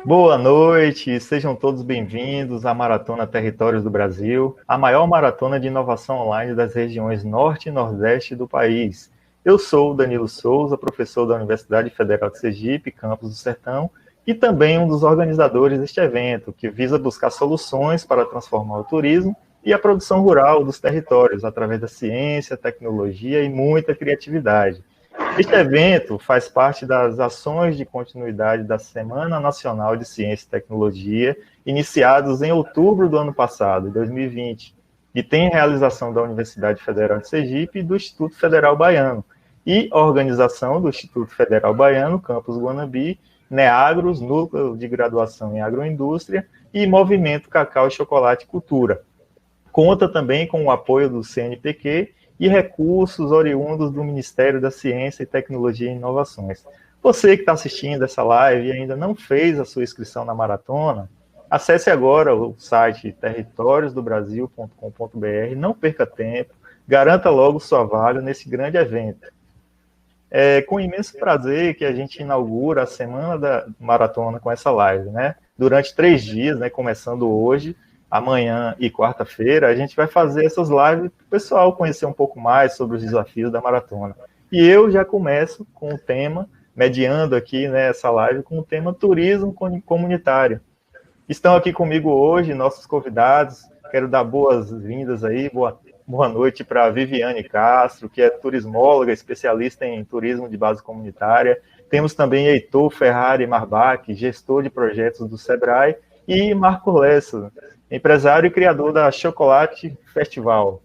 Boa noite, sejam todos bem-vindos à Maratona Territórios do Brasil, a maior maratona de inovação online das regiões Norte e Nordeste do país. Eu sou o Danilo Souza, professor da Universidade Federal de Sergipe, campus do Sertão, e também um dos organizadores deste evento, que visa buscar soluções para transformar o turismo e a produção rural dos territórios, através da ciência, tecnologia e muita criatividade. Este evento faz parte das ações de continuidade da Semana Nacional de Ciência e Tecnologia, iniciados em outubro do ano passado, 2020, e tem realização da Universidade Federal de Sergipe e do Instituto Federal Baiano, e organização do Instituto Federal Baiano, Campus Guanabi, NEAGROS, Núcleo de Graduação em Agroindústria, e Movimento Cacau e Chocolate Cultura. Conta também com o apoio do CNPq e recursos oriundos do Ministério da Ciência e Tecnologia e Inovações. Você que está assistindo essa live e ainda não fez a sua inscrição na maratona, acesse agora o site territoriosdobrasil.com.br, não perca tempo, garanta logo sua vaga nesse grande evento. É com imenso prazer que a gente inaugura a Semana da Maratona com essa live, né? Durante 3 dias, né, começando hoje, amanhã e quarta-feira, a gente vai fazer essas lives para o pessoal conhecer um pouco mais sobre os desafios da maratona. E eu já começo com o tema, mediando aqui nessa live, com o tema turismo comunitário. Estão aqui comigo hoje nossos convidados, quero dar boas-vindas aí, boa noite para a Viviane Castro, que é turismóloga, especialista em turismo de base comunitária. Temos também Heitor Ferrari Marbach, gestor de projetos do Sebrae, e Marco Lessa, empresário e criador da Chocolate Festival.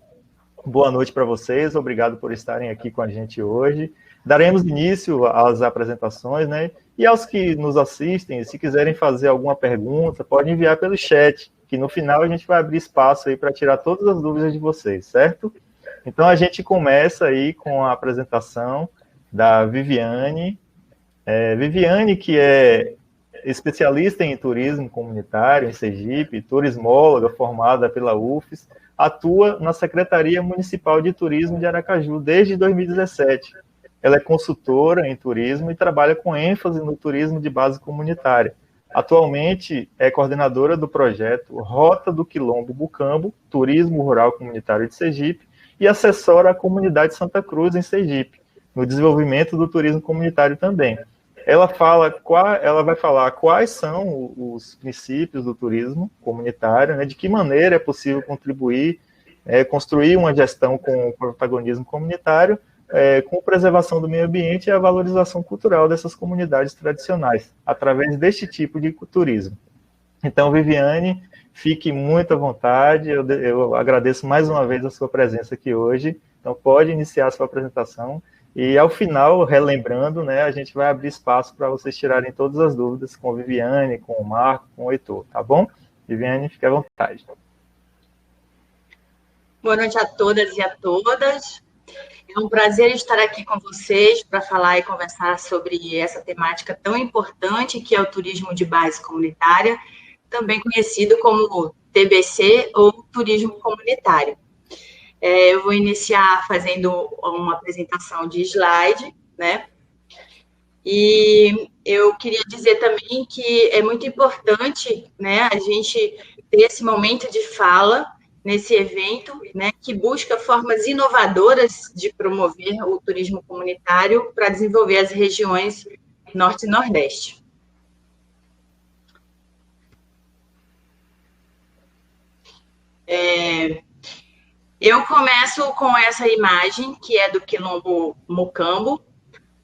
Boa noite para vocês, obrigado por estarem aqui com a gente hoje. Daremos início às apresentações, né? E aos que nos assistem, se quiserem fazer alguma pergunta, pode enviar pelo chat, que no final a gente vai abrir espaço aí para tirar todas as dúvidas de vocês, certo? Então a gente começa aí com a apresentação da Viviane. Viviane, que é especialista em turismo comunitário em Sergipe, turismóloga formada pela UFES, atua na Secretaria Municipal de Turismo de Aracaju desde 2017. Ela é consultora em turismo e trabalha com ênfase no turismo de base comunitária. Atualmente é coordenadora do projeto Rota do Quilombo Mucambo, Turismo Rural Comunitário de Sergipe, e assessora a comunidade Santa Cruz em Sergipe, no desenvolvimento do turismo comunitário também. Ela vai falar quais são os princípios do turismo comunitário, né, de que maneira é possível contribuir, construir uma gestão com protagonismo comunitário, com preservação do meio ambiente e a valorização cultural dessas comunidades tradicionais, através deste tipo de turismo. Então, Viviane, fique muito à vontade, eu agradeço mais uma vez a sua presença aqui hoje, então pode iniciar a sua apresentação. E ao final, relembrando, né, a gente vai abrir espaço para vocês tirarem todas as dúvidas com a Viviane, com o Marco, com o Heitor, tá bom? Viviane, fique à vontade. Boa noite a todas e a todas. É um prazer estar aqui com vocês para falar e conversar sobre essa temática tão importante que é o turismo de base comunitária, também conhecido como TBC ou turismo comunitário. Eu vou iniciar fazendo uma apresentação de slide, né? E eu queria dizer também que é muito importante, né, a gente ter esse momento de fala nesse evento, né, que busca formas inovadoras de promover o turismo comunitário para desenvolver as regiões Norte e Nordeste. Eu começo com essa imagem, que é do Quilombo Mucambo,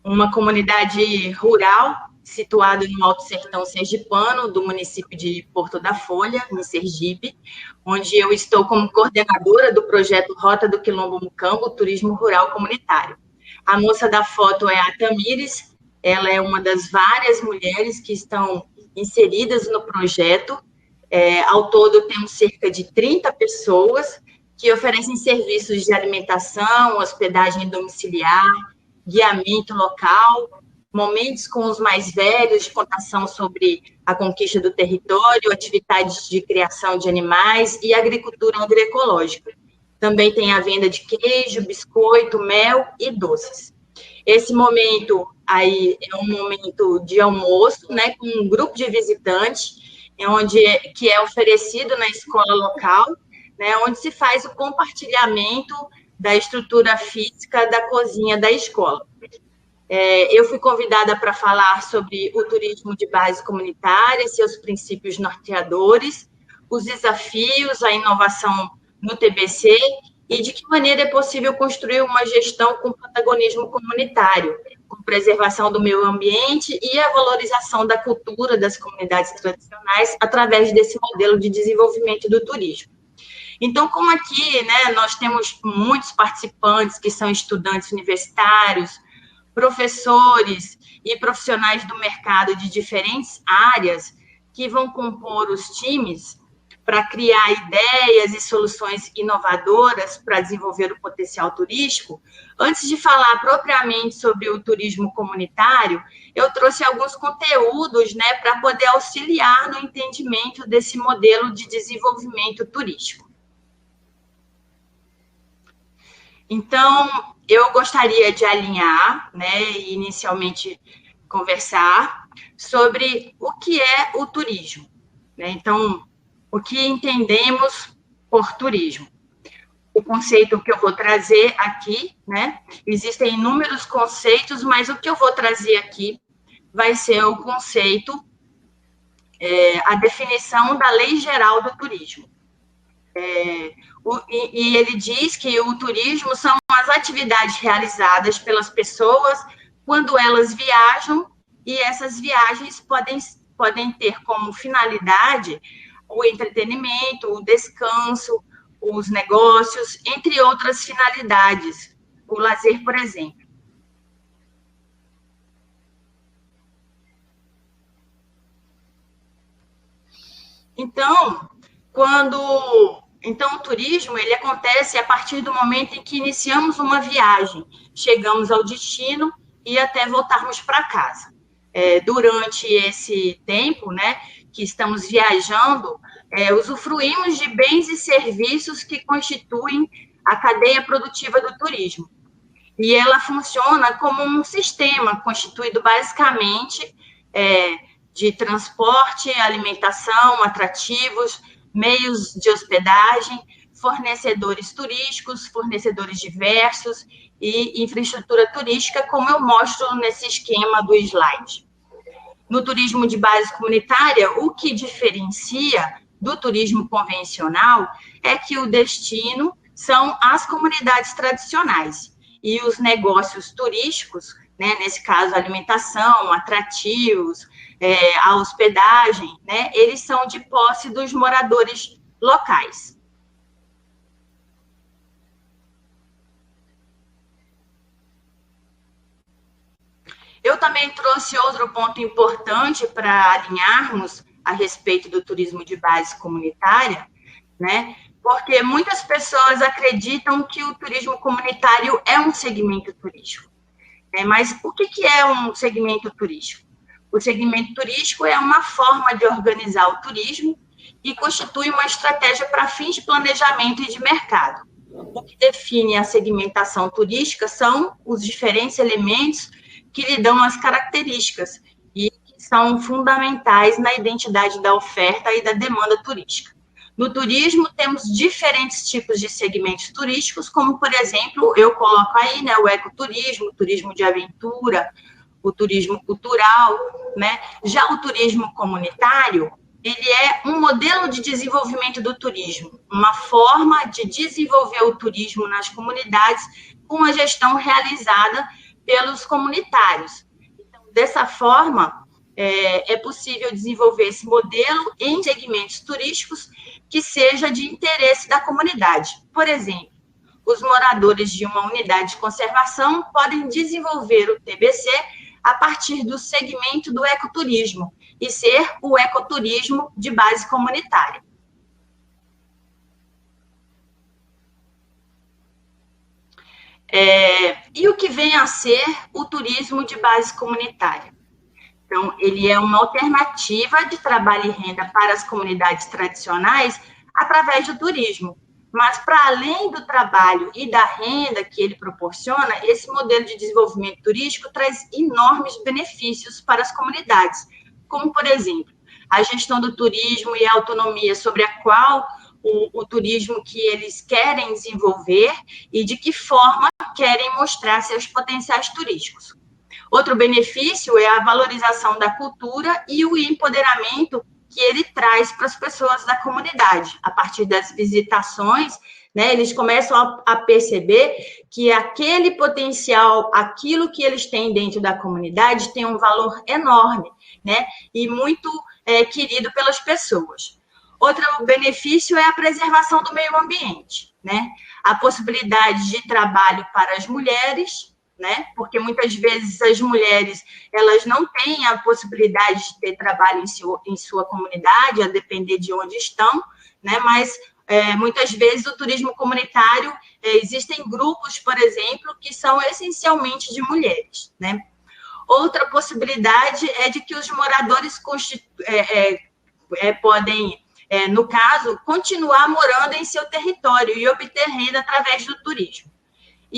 uma comunidade rural situada no Alto Sertão Sergipano, do município de Porto da Folha, em Sergipe, onde eu estou como coordenadora do projeto Rota do Quilombo Mucambo, Turismo Rural Comunitário. A moça da foto é a Tamires, ela é uma das várias mulheres que estão inseridas no projeto. Ao todo, temos cerca de 30 pessoas que oferecem serviços de alimentação, hospedagem domiciliar, guiamento local, momentos com os mais velhos, contação sobre a conquista do território, atividades de criação de animais e agricultura agroecológica. Também tem a venda de queijo, biscoito, mel e doces. Esse momento aí é um momento de almoço, né, com um grupo de visitantes, que é oferecido na escola local, né, onde se faz o compartilhamento da estrutura física da cozinha da escola. Eu fui convidada para falar sobre o turismo de base comunitária, seus princípios norteadores, os desafios, a inovação no TBC e de que maneira é possível construir uma gestão com protagonismo comunitário, com preservação do meio ambiente e a valorização da cultura das comunidades tradicionais através desse modelo de desenvolvimento do turismo. Então, como aqui, né, nós temos muitos participantes que são estudantes universitários, professores e profissionais do mercado de diferentes áreas que vão compor os times para criar ideias e soluções inovadoras para desenvolver o potencial turístico. Antes de falar propriamente sobre o turismo comunitário, eu trouxe alguns conteúdos, né, para poder auxiliar no entendimento desse modelo de desenvolvimento turístico. Então, eu gostaria de alinhar, né, e inicialmente conversar sobre o que é o turismo, né? Então, o que entendemos por turismo? O conceito que eu vou trazer aqui, né? Existem inúmeros conceitos, mas o que eu vou trazer aqui vai ser o conceito, a definição da Lei Geral do Turismo. E ele diz que o turismo são as atividades realizadas pelas pessoas quando elas viajam, e essas viagens podem ter como finalidade o entretenimento, o descanso, os negócios, entre outras finalidades, o lazer, por exemplo. Então, o turismo, ele acontece a partir do momento em que iniciamos uma viagem, chegamos ao destino e até voltarmos para casa. Durante esse tempo, né, que estamos viajando, usufruímos de bens e serviços que constituem a cadeia produtiva do turismo. E ela funciona como um sistema constituído basicamente de transporte, alimentação, atrativos, meios de hospedagem, fornecedores turísticos, fornecedores diversos e infraestrutura turística, como eu mostro nesse esquema do slide. No turismo de base comunitária, o que diferencia do turismo convencional é que o destino são as comunidades tradicionais e os negócios turísticos, né, nesse caso, alimentação, atrativos, a hospedagem, né, eles são de posse dos moradores locais. Eu também trouxe outro ponto importante para alinharmos a respeito do turismo de base comunitária, né, porque muitas pessoas acreditam que o turismo comunitário é um segmento turístico. Mas o que é um segmento turístico? O segmento turístico é uma forma de organizar o turismo e constitui uma estratégia para fins de planejamento e de mercado. O que define a segmentação turística são os diferentes elementos que lhe dão as características e que são fundamentais na identidade da oferta e da demanda turística. No turismo, temos diferentes tipos de segmentos turísticos, como, por exemplo, eu coloco aí, né, o ecoturismo, o turismo de aventura, o turismo cultural, né? Já o turismo comunitário, ele é um modelo de desenvolvimento do turismo, uma forma de desenvolver o turismo nas comunidades com a gestão realizada pelos comunitários. Então, dessa forma, é possível desenvolver esse modelo em segmentos turísticos que seja de interesse da comunidade. Por exemplo, os moradores de uma unidade de conservação podem desenvolver o TBC a partir do segmento do ecoturismo e ser o ecoturismo de base comunitária. E o que vem a ser o turismo de base comunitária? Então, ele é uma alternativa de trabalho e renda para as comunidades tradicionais através do turismo, Mas, para além do trabalho e da renda que ele proporciona, esse modelo de desenvolvimento turístico traz enormes benefícios para as comunidades, como, por exemplo, a gestão do turismo e a autonomia sobre a qual o turismo que eles querem desenvolver e de que forma querem mostrar seus potenciais turísticos. Outro benefício é a valorização da cultura e o empoderamento que ele traz para as pessoas da comunidade. A partir das visitações, né, eles começam a perceber que aquele potencial, aquilo que eles têm dentro da comunidade tem um valor enorme, né, e muito querido pelas pessoas. Outro benefício é a preservação do meio ambiente, né, a possibilidade de trabalho para as mulheres, né? Porque muitas vezes as mulheres elas não têm a possibilidade de ter trabalho em sua comunidade, a depender de onde estão, né? Mas muitas vezes o turismo comunitário existem grupos, por exemplo, que são essencialmente de mulheres, né? Outra possibilidade é de que os moradores podem, no caso, continuar morando em seu território e obter renda através do turismo.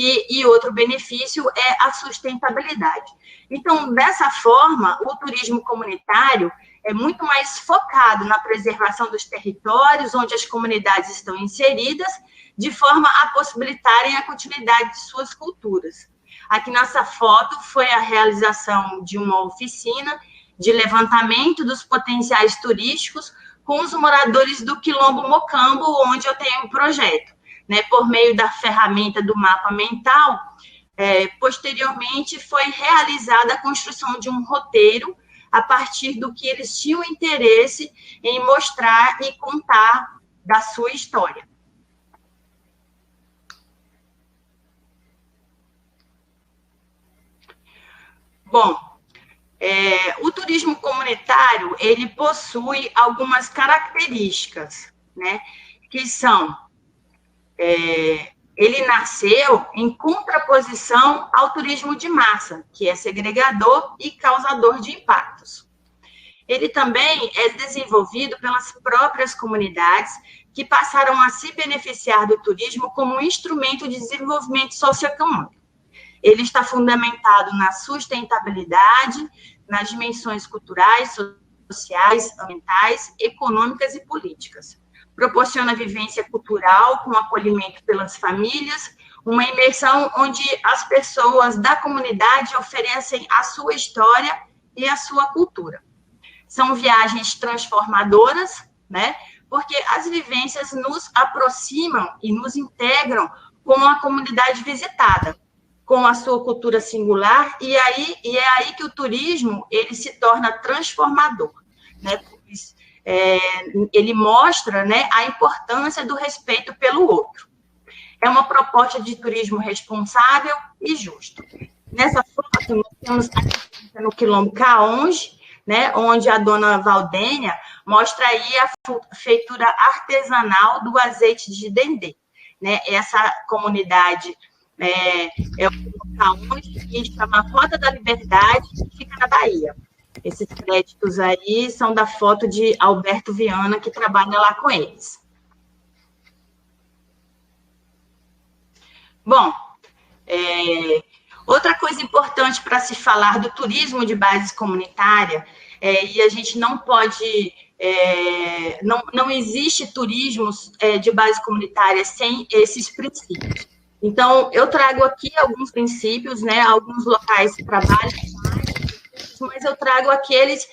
E outro benefício é a sustentabilidade. Então, dessa forma, o turismo comunitário é muito mais focado na preservação dos territórios onde as comunidades estão inseridas, de forma a possibilitarem a continuidade de suas culturas. Aqui nessa foto foi a realização de uma oficina de levantamento dos potenciais turísticos com os moradores do Quilombo Mocambo, onde eu tenho um projeto. Né, por meio da ferramenta do mapa mental, posteriormente foi realizada a construção de um roteiro a partir do que eles tinham interesse em mostrar e contar da sua história. Bom, o turismo comunitário, ele possui algumas características, né, que são... ele nasceu em contraposição ao turismo de massa, que é segregador e causador de impactos. Ele também é desenvolvido pelas próprias comunidades que passaram a se beneficiar do turismo como um instrumento de desenvolvimento socioeconômico. Ele está fundamentado na sustentabilidade, nas dimensões culturais, sociais, ambientais, econômicas e políticas. Proporciona vivência cultural com acolhimento pelas famílias, uma imersão onde as pessoas da comunidade oferecem a sua história e a sua cultura. São viagens transformadoras, né? Porque as vivências nos aproximam e nos integram com a comunidade visitada, com a sua cultura singular, e é aí que o turismo ele se torna transformador, né? Ele mostra, né, a importância do respeito pelo outro. É uma proposta de turismo responsável e justo. Nessa foto, nós temos no Quilombo Caonge, né, onde a dona Valdênia mostra aí a feitura artesanal do azeite de dendê. Né? Essa comunidade é o Quilombo Caonge, que chama Rota da Liberdade, que fica na Bahia. Esses créditos aí são da foto de Alberto Viana, que trabalha lá com eles. Bom, outra coisa importante para se falar do turismo de base comunitária, e a gente não pode, não existe turismo de base comunitária sem esses princípios. Então, eu trago aqui alguns princípios, né, alguns locais que trabalham, mas eu trago aqueles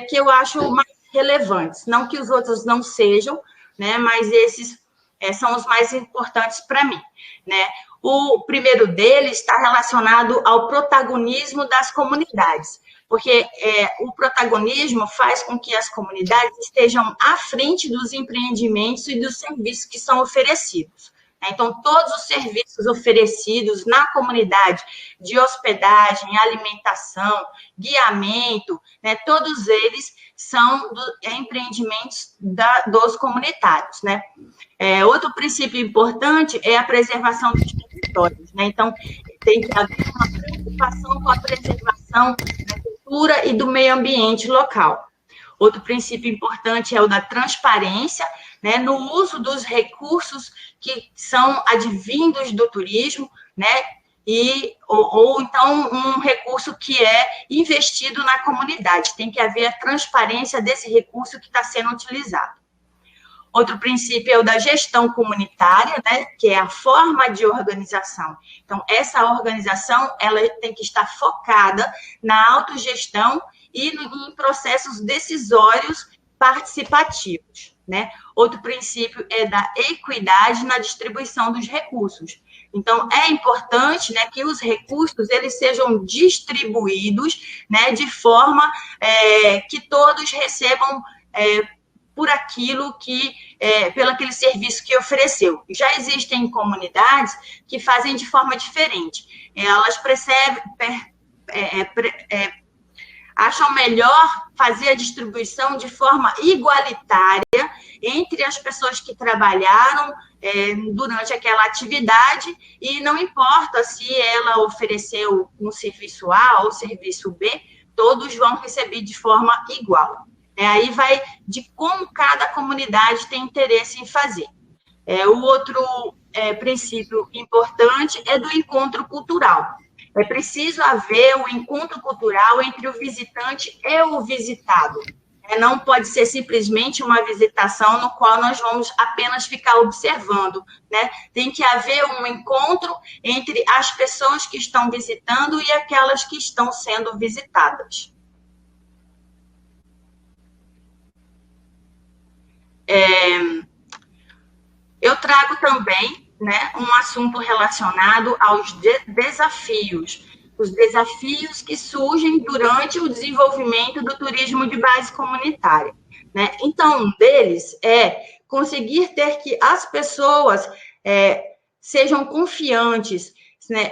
que eu acho mais relevantes, não que os outros não sejam, né, mas esses são os mais importantes para mim, né. O primeiro deles está relacionado ao protagonismo das comunidades, porque o protagonismo faz com que as comunidades estejam à frente dos empreendimentos e dos serviços que são oferecidos. Então, todos os serviços oferecidos na comunidade, de hospedagem, alimentação, guiamento, né, todos eles são empreendimentos dos comunitários, né? Outro princípio importante é a preservação dos territórios, né? Então, tem que haver uma preocupação com a preservação da cultura e do meio ambiente local. Outro princípio importante é o da transparência, né, no uso dos recursos que são advindos do turismo, né, ou então um recurso que é investido na comunidade. Tem que haver a transparência desse recurso que está sendo utilizado. Outro princípio é o da gestão comunitária, né, que é a forma de organização. Então, essa organização ela tem que estar focada na autogestão e em processos decisórios participativos, né? Outro princípio é da equidade na distribuição dos recursos. Então, é importante, né, que os recursos eles sejam distribuídos, né, de forma que todos recebam por aquilo que, pelo aquele serviço que ofereceu. Já existem comunidades que fazem de forma diferente. Elas acham melhor fazer a distribuição de forma igualitária entre as pessoas que trabalharam durante aquela atividade, e não importa se ela ofereceu um serviço A ou serviço B, todos vão receber de forma igual. Aí vai de como cada comunidade tem interesse em fazer. O outro princípio importante é do encontro cultural. É preciso haver um encontro cultural entre o visitante e o visitado. Não pode ser simplesmente uma visitação no qual nós vamos apenas ficar observando, né? Tem que haver um encontro entre as pessoas que estão visitando e aquelas que estão sendo visitadas. Eu trago também, né, um assunto relacionado aos desafios, os desafios que surgem durante o desenvolvimento do turismo de base comunitária, né? Então, um deles é conseguir ter que as pessoas sejam confiantes, né?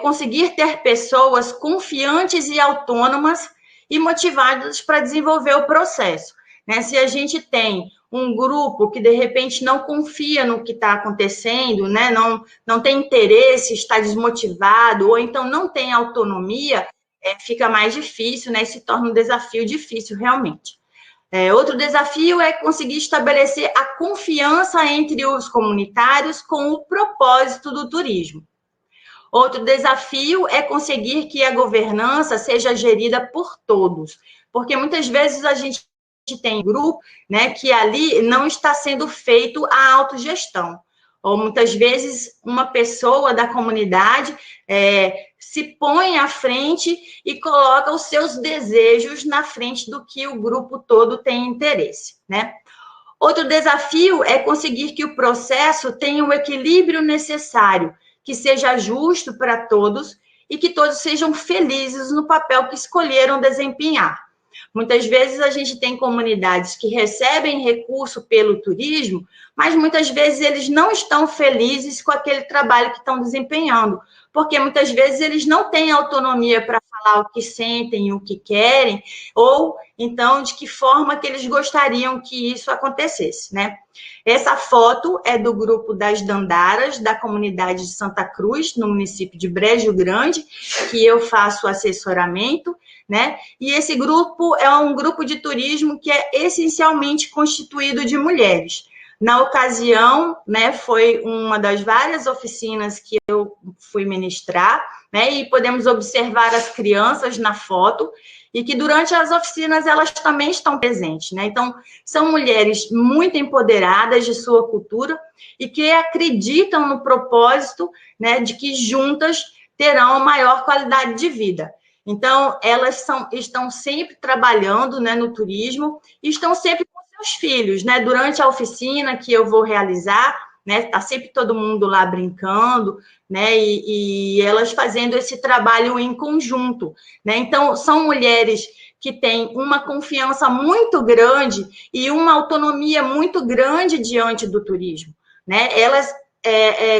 Conseguir ter pessoas confiantes e autônomas e motivadas para desenvolver o processo, né? Se a gente tem um grupo que, de repente, não confia no que está acontecendo, né? Não tem interesse, está desmotivado, ou então não tem autonomia, fica mais difícil, né? E se torna um desafio difícil, realmente. Outro desafio é conseguir estabelecer a confiança entre os comunitários com o propósito do turismo. Outro desafio é conseguir que a governança seja gerida por todos, porque muitas vezes a gente tem grupo, né, que ali não está sendo feito a autogestão. Ou muitas vezes uma pessoa da comunidade se põe à frente e coloca os seus desejos na frente do que o grupo todo tem interesse, né? Outro desafio é conseguir que o processo tenha o equilíbrio necessário, que seja justo para todos e que todos sejam felizes no papel que escolheram desempenhar. Muitas vezes a gente tem comunidades que recebem recurso pelo turismo, mas muitas vezes eles não estão felizes com aquele trabalho que estão desempenhando, porque muitas vezes eles não têm autonomia para falar o que sentem e o que querem, ou então de que forma que eles gostariam que isso acontecesse, né? Essa foto é do grupo das Dandaras, da comunidade de Santa Cruz, no município de Brejo Grande, que eu faço assessoramento, né? E esse grupo é um grupo de turismo que é essencialmente constituído de mulheres. Na ocasião, né, foi uma das várias oficinas que eu fui ministrar, né, e podemos observar as crianças na foto, e que durante as oficinas elas também estão presentes, né? Então, são mulheres muito empoderadas de sua cultura e que acreditam no propósito, né, de que juntas terão maior qualidade de vida. Então, elas estão sempre trabalhando, né, no turismo e estão sempre com seus filhos, né? Durante a oficina que eu vou realizar, né, tá sempre todo mundo lá brincando, né, e elas fazendo esse trabalho em conjunto, né? Então, são mulheres que têm uma confiança muito grande e uma autonomia muito grande diante do turismo, né? Elas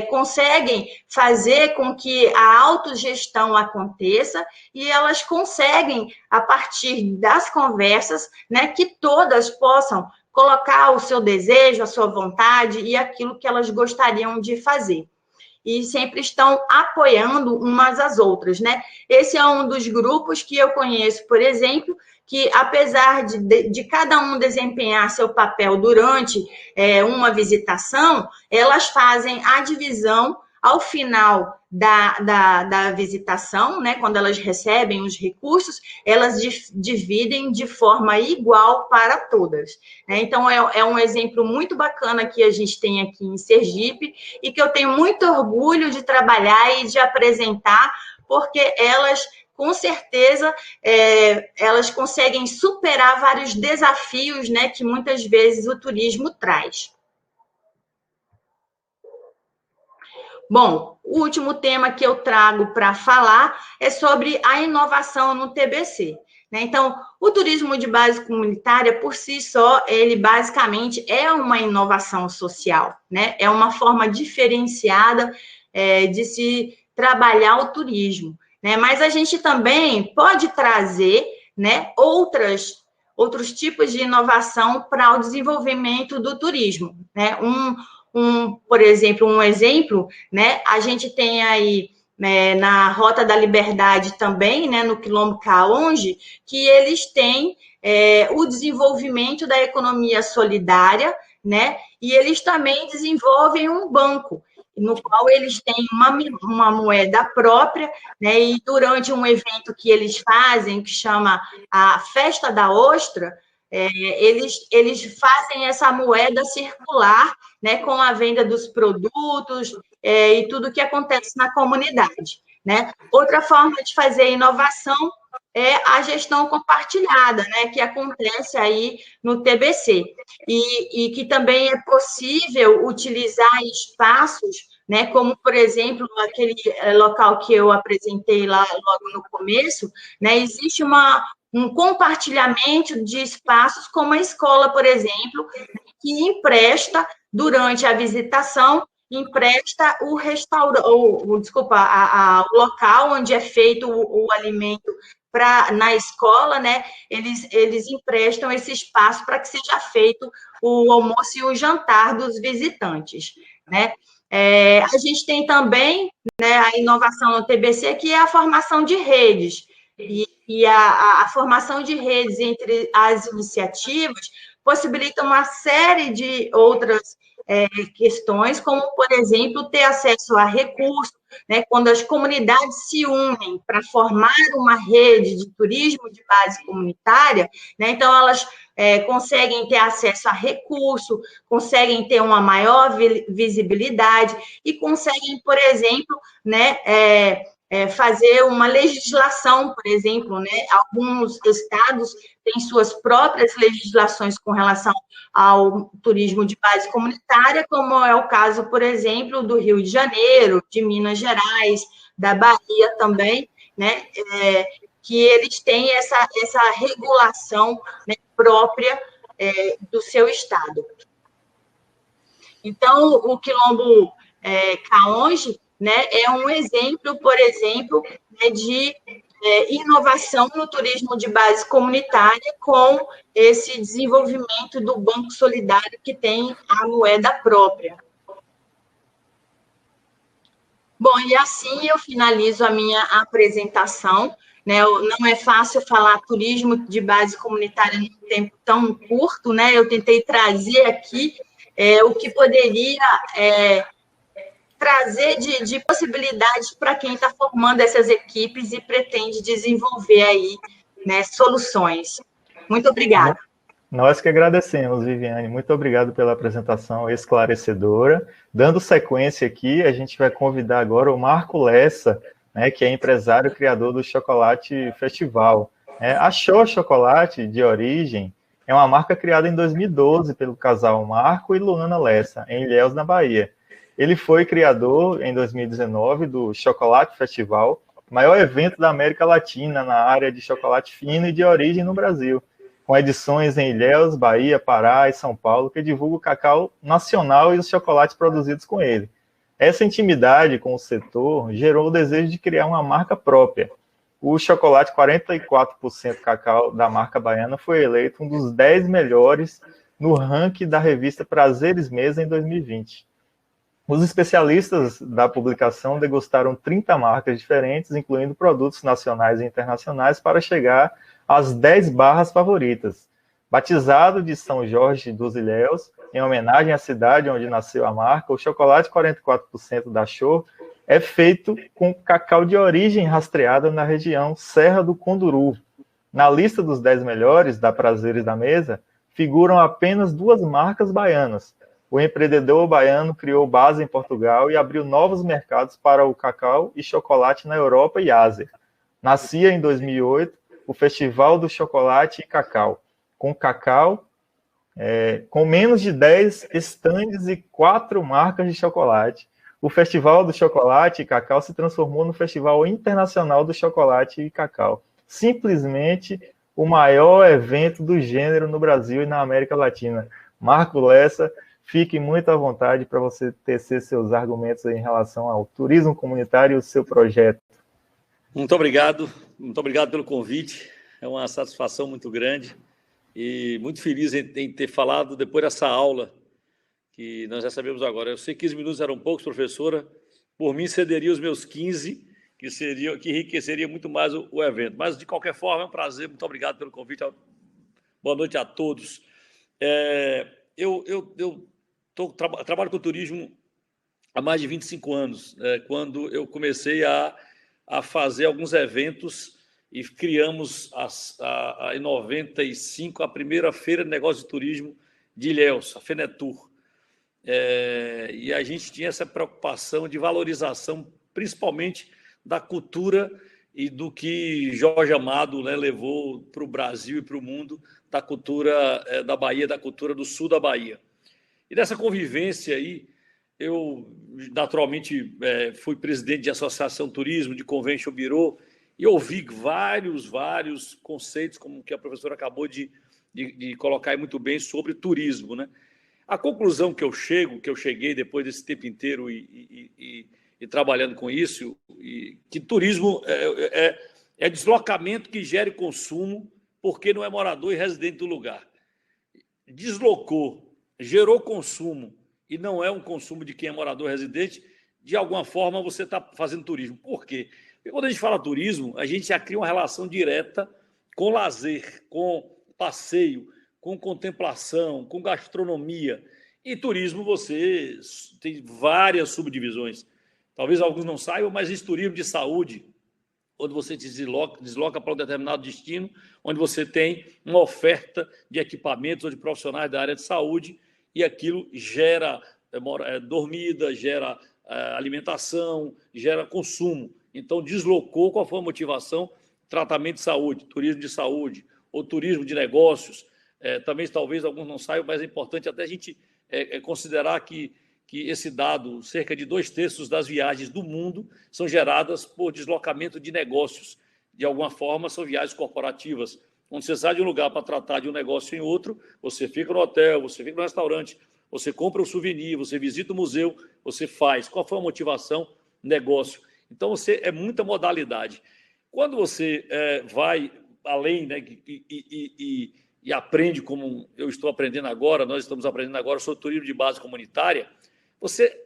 conseguem fazer com que a autogestão aconteça e elas conseguem, a partir das conversas, né, que todas possam colocar o seu desejo, a sua vontade e aquilo que elas gostariam de fazer. e sempre estão apoiando umas às outras, né? Esse é um dos grupos que eu conheço, por exemplo, que apesar de cada um desempenhar seu papel durante uma visitação, elas fazem a divisão ao final da visitação, né, quando elas recebem os recursos, elas dividem de forma igual para todas. Né? Então, é um exemplo muito bacana que a gente tem aqui em Sergipe e que eu tenho muito orgulho de trabalhar e de apresentar, porque elas, com certeza, elas conseguem superar vários desafios, né, que muitas vezes o turismo traz. Bom, o último tema que eu trago para falar é sobre a inovação no TBC. Né? Então, o turismo de base comunitária, por si só, ele basicamente é uma inovação social, né? É uma forma diferenciada de se trabalhar o turismo. Né? Mas a gente também pode trazer, né, outros tipos de inovação para o desenvolvimento do turismo. Né? Por exemplo, né? A gente tem aí na Rota da Liberdade também, né? No Quilombo Caonde, que eles têm o desenvolvimento da economia solidária, né? E eles também desenvolvem um banco, no qual eles têm uma moeda própria, né? E durante um evento que eles fazem, que chama a Festa da Ostra, eles fazem essa moeda circular, né, com a venda dos produtos e tudo que acontece na comunidade. Né? Outra forma de fazer inovação é a gestão compartilhada, né, que acontece aí no TBC, e que também é possível utilizar espaços, né, como, por exemplo, aquele local que eu apresentei lá logo no começo, né, existe um compartilhamento de espaços, como a escola, por exemplo, que empresta, durante a visitação, empresta o restaurante, o local onde é feito o alimento na escola, né? Eles emprestam esse espaço para que seja feito o almoço e o jantar dos visitantes, né? A gente tem também, né, a inovação no TBC, que é a formação de redes. E a formação de redes entre as iniciativas possibilita uma série de outras questões, como, por exemplo, ter acesso a recursos, né, quando as comunidades se unem para formar uma rede de turismo de base comunitária, né, então elas conseguem ter acesso a recurso, conseguem ter uma maior visibilidade e conseguem, por exemplo, né, fazer uma legislação, por exemplo, né? Alguns estados têm suas próprias legislações com relação ao turismo de base comunitária, como é o caso, por exemplo, do Rio de Janeiro, de Minas Gerais, da Bahia também, né? Que eles têm essa regulação, né, própria do seu estado. Então, o Quilombo Caonde, né, é um exemplo, por exemplo, né, de inovação no turismo de base comunitária com esse desenvolvimento do Banco Solidário que tem a moeda própria. Bom, e assim eu finalizo a minha apresentação. Né? Não é fácil falar turismo de base comunitária num tempo tão curto, né? Eu tentei trazer aqui o que poderia trazer de possibilidades para quem está formando essas equipes e pretende desenvolver aí, né, soluções. Muito obrigada. Nós que agradecemos, Viviane. Muito obrigado pela apresentação esclarecedora. Dando sequência aqui, a gente vai convidar agora o Marco Lessa, né, que é empresário e criador do Chocolate Festival. A Show Chocolate, de origem, é uma marca criada em 2012 pelo casal Marco e Luana Lessa, em Ilhéus, na Bahia. Ele foi criador, em 2019, do Chocolate Festival, maior evento da América Latina na área de chocolate fino e de origem no Brasil, com edições em Ilhéus, Bahia, Pará e São Paulo, que divulga o cacau nacional e os chocolates produzidos com ele. Essa intimidade com o setor gerou o desejo de criar uma marca própria. O chocolate 44% cacau da marca baiana foi eleito um dos 10 melhores no ranking da revista Prazeres Mesa em 2020. Os especialistas da publicação degustaram 30 marcas diferentes, incluindo produtos nacionais e internacionais, para chegar às 10 barras favoritas. Batizado de São Jorge dos Ilhéus, em homenagem à cidade onde nasceu a marca, o chocolate 44% da Show é feito com cacau de origem rastreada na região Serra do Conduru. Na lista dos 10 melhores da Prazeres da Mesa, figuram apenas 2 marcas baianas. O empreendedor baiano criou base em Portugal e abriu novos mercados para o cacau e chocolate na Europa e Ásia. Nascia em 2008 o Festival do Chocolate e Cacau, com menos de 10 estandes e 4 marcas de chocolate. O Festival do Chocolate e Cacau se transformou no Festival Internacional do Chocolate e Cacau. Simplesmente o maior evento do gênero no Brasil e na América Latina. Marco Lessa, fique muito à vontade para você tecer seus argumentos em relação ao turismo comunitário e o seu projeto. Muito obrigado pelo convite. É uma satisfação muito grande e muito feliz em ter falado depois dessa aula que nós recebemos agora. Eu sei que 15 minutos eram poucos, professora. Por mim, cederia os meus 15, que enriqueceria muito mais o evento. Mas, de qualquer forma, é um prazer. Muito obrigado pelo convite. Boa noite a todos. Eu trabalho com turismo há mais de 25 anos, quando eu comecei a fazer alguns eventos e criamos, em 95, a primeira Feira de Negócios de Turismo de Ilhéus, a Fenetur. E a gente tinha essa preocupação de valorização, principalmente da cultura e do que Jorge Amado, né, levou para o Brasil e para o mundo, da cultura da Bahia, da cultura do sul da Bahia. E nessa convivência aí, eu naturalmente fui presidente de associação turismo, de convention bureau, e ouvi vários conceitos, como que a professora acabou de colocar aí muito bem, sobre turismo, né? A conclusão que eu cheguei depois desse tempo inteiro e trabalhando com isso, que turismo é deslocamento que gere consumo, porque não é morador e residente do lugar. Deslocou, gerou consumo e não é um consumo de quem é morador e residente, de alguma forma você está fazendo turismo. Por quê? Porque quando a gente fala turismo, a gente já cria uma relação direta com lazer, com passeio, com contemplação, com gastronomia. E turismo você tem várias subdivisões. Talvez alguns não saibam, mas existe turismo de saúde, onde você desloca para um determinado destino, onde você tem uma oferta de equipamentos ou de profissionais da área de saúde, e aquilo gera dormida, gera alimentação, gera consumo. Então, deslocou. Qual foi a motivação? Tratamento de saúde, turismo de saúde, ou turismo de negócios. Também, talvez, alguns não saibam, mas é importante até a gente considerar que esse dado, cerca de 2/3 das viagens do mundo são geradas por deslocamento de negócios. De alguma forma, são viagens corporativas, onde você sai de um lugar para tratar de um negócio em outro, você fica no hotel, você fica no restaurante, você compra um souvenir, você visita o museu, você faz. Qual foi a motivação? Negócio. Então, é muita modalidade. Quando você vai além, né, e aprende, como eu estou aprendendo agora, nós estamos aprendendo agora sobre turismo de base comunitária, você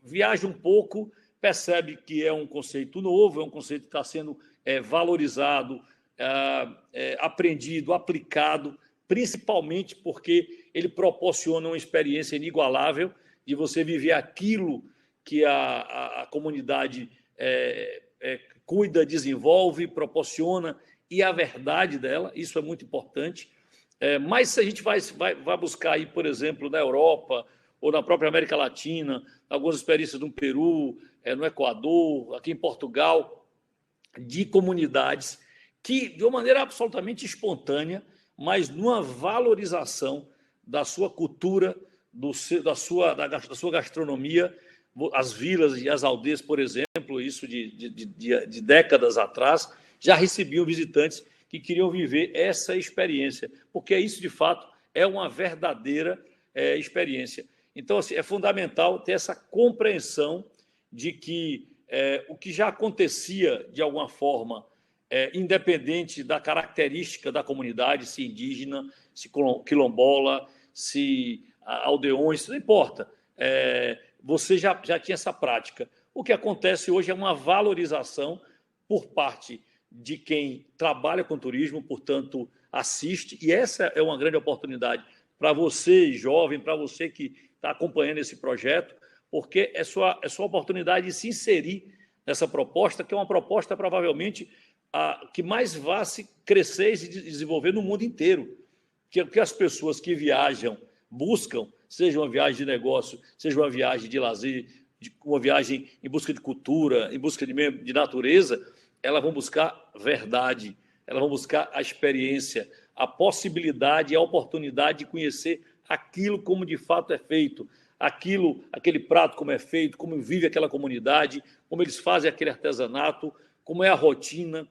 viaja um pouco, percebe que é um conceito novo, é um conceito que está sendo valorizado, aprendido, aplicado, principalmente porque ele proporciona uma experiência inigualável de você viver aquilo que a comunidade cuida, desenvolve, proporciona, e a verdade dela, isso é muito importante. Mas se a gente vai buscar aí, por exemplo, na Europa ou na própria América Latina, algumas experiências no Peru, no Equador, aqui em Portugal, de comunidades que, de uma maneira absolutamente espontânea, mas numa valorização da sua cultura, da sua gastronomia, as vilas e as aldeias, por exemplo, isso de décadas atrás, já recebiam visitantes que queriam viver essa experiência, porque isso, de fato, é uma verdadeira experiência. Então, assim, é fundamental ter essa compreensão de que o que já acontecia, de alguma forma, independente da característica da comunidade, se indígena, se quilombola, se aldeões, não importa. você já tinha essa prática. O que acontece hoje é uma valorização por parte de quem trabalha com turismo, portanto, assiste, e essa é uma grande oportunidade para você, jovem, para você que está acompanhando esse projeto, porque é sua oportunidade de se inserir nessa proposta, que é uma proposta provavelmente que mais vai se crescer e se desenvolver no mundo inteiro. Que as pessoas que viajam buscam, seja uma viagem de negócio, seja uma viagem de lazer, uma viagem em busca de cultura, em busca de natureza, elas vão buscar verdade, elas vão buscar a experiência, a possibilidade e a oportunidade de conhecer aquilo como de fato é feito, aquele prato como é feito, como vive aquela comunidade, como eles fazem aquele artesanato, como é a rotina,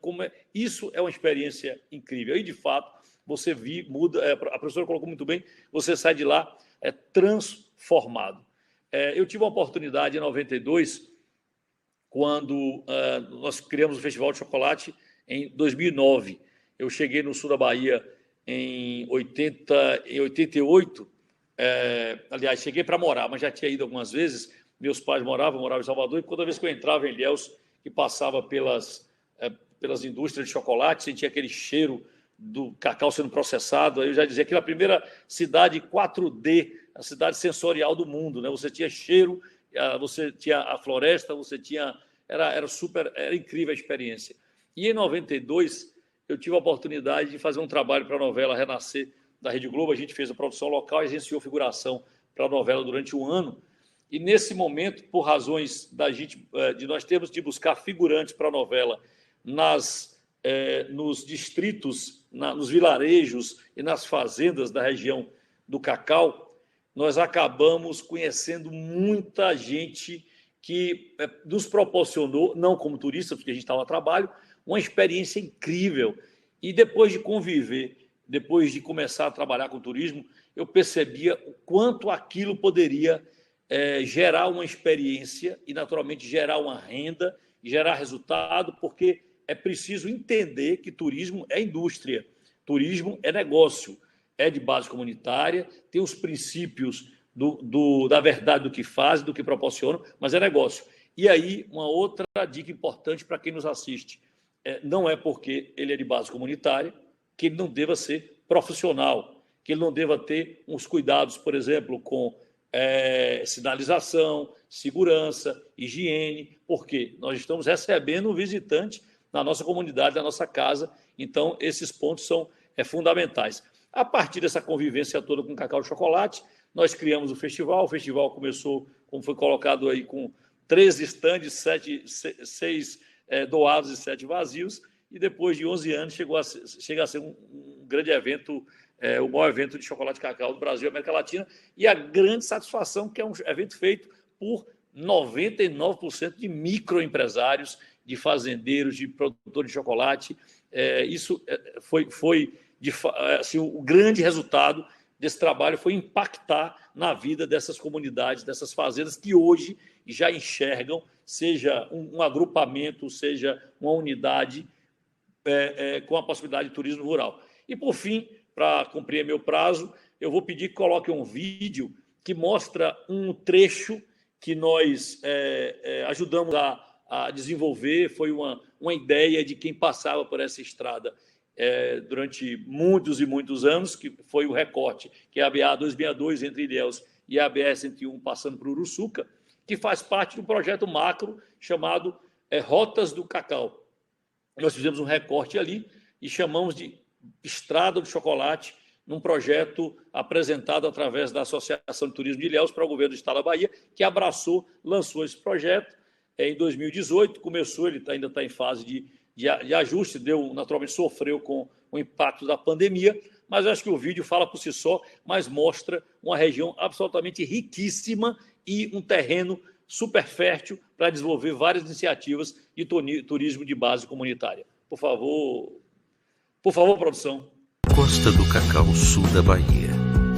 isso é uma experiência incrível. E, de fato, você muda, a professora colocou muito bem, você sai de lá transformado. Eu tive uma oportunidade em 92, quando nós criamos o Festival de Chocolate em 2009. Eu cheguei no sul da Bahia em 88, aliás, cheguei para morar, mas já tinha ido algumas vezes. Meus pais moravam em Salvador, e toda vez que eu entrava em Ilhéus, que passava pelas indústrias de chocolate, sentia aquele cheiro do cacau sendo processado. Aí eu já dizia que era a primeira cidade 4D, a cidade sensorial do mundo, né? Você tinha cheiro, você tinha a floresta, você tinha... Era incrível a experiência. E em 92, eu tive a oportunidade de fazer um trabalho para a novela Renascer, da Rede Globo. A gente fez a produção local e agenciou figuração para a novela durante um ano. E, nesse momento, por razões de nós termos de buscar figurantes para a novela nos distritos, nos vilarejos e nas fazendas da região do Cacau, nós acabamos conhecendo muita gente que nos proporcionou, não como turista, porque a gente estava a trabalho, uma experiência incrível. E depois de conviver, depois de começar a trabalhar com turismo, eu percebia o quanto aquilo poderia gerar uma experiência e, naturalmente, gerar uma renda, gerar resultado, porque é preciso entender que turismo é indústria, turismo é negócio, é de base comunitária, tem os princípios da verdade do que faz, do que proporciona, mas é negócio. E aí, uma outra dica importante para quem nos assiste, não é porque ele é de base comunitária que ele não deva ser profissional, que ele não deva ter uns cuidados, por exemplo, com sinalização, segurança, higiene, porque nós estamos recebendo um visitante na nossa comunidade, na nossa casa, então esses pontos são fundamentais. A partir dessa convivência toda com cacau e chocolate, nós criamos o festival começou, como foi colocado aí, com 13 estandes, 6 doados e 7 vazios, e depois de 11 anos chega a ser um grande evento, o maior evento de chocolate e cacau do Brasil e América Latina, e a grande satisfação que é um evento feito por 99% de microempresários, de fazendeiros, de produtores de chocolate. Isso foi assim, o grande resultado desse trabalho foi impactar na vida dessas comunidades, dessas fazendas que hoje já enxergam, seja um agrupamento, seja uma unidade com a possibilidade de turismo rural. E, por fim, para cumprir meu prazo, eu vou pedir que coloquem um vídeo que mostra um trecho que nós ajudamos a desenvolver. Foi uma ideia de quem passava por essa estrada durante muitos e muitos anos, que foi o recorte, que é a BA 262 entre Ilhéus e a BR-101 passando por Uruçuca, que faz parte de um projeto macro chamado Rotas do Cacau. Nós fizemos um recorte ali e chamamos de Estrada do Chocolate, num projeto apresentado através da Associação de Turismo de Ilhéus para o governo do Estado da Bahia, que lançou esse projeto em 2018, começou, ele ainda está em fase de ajuste, naturalmente sofreu com o impacto da pandemia, mas eu acho que o vídeo fala por si só, mas mostra uma região absolutamente riquíssima e um terreno super fértil para desenvolver várias iniciativas de turismo de base comunitária. Por favor, produção. Costa do Cacau, sul da Bahia,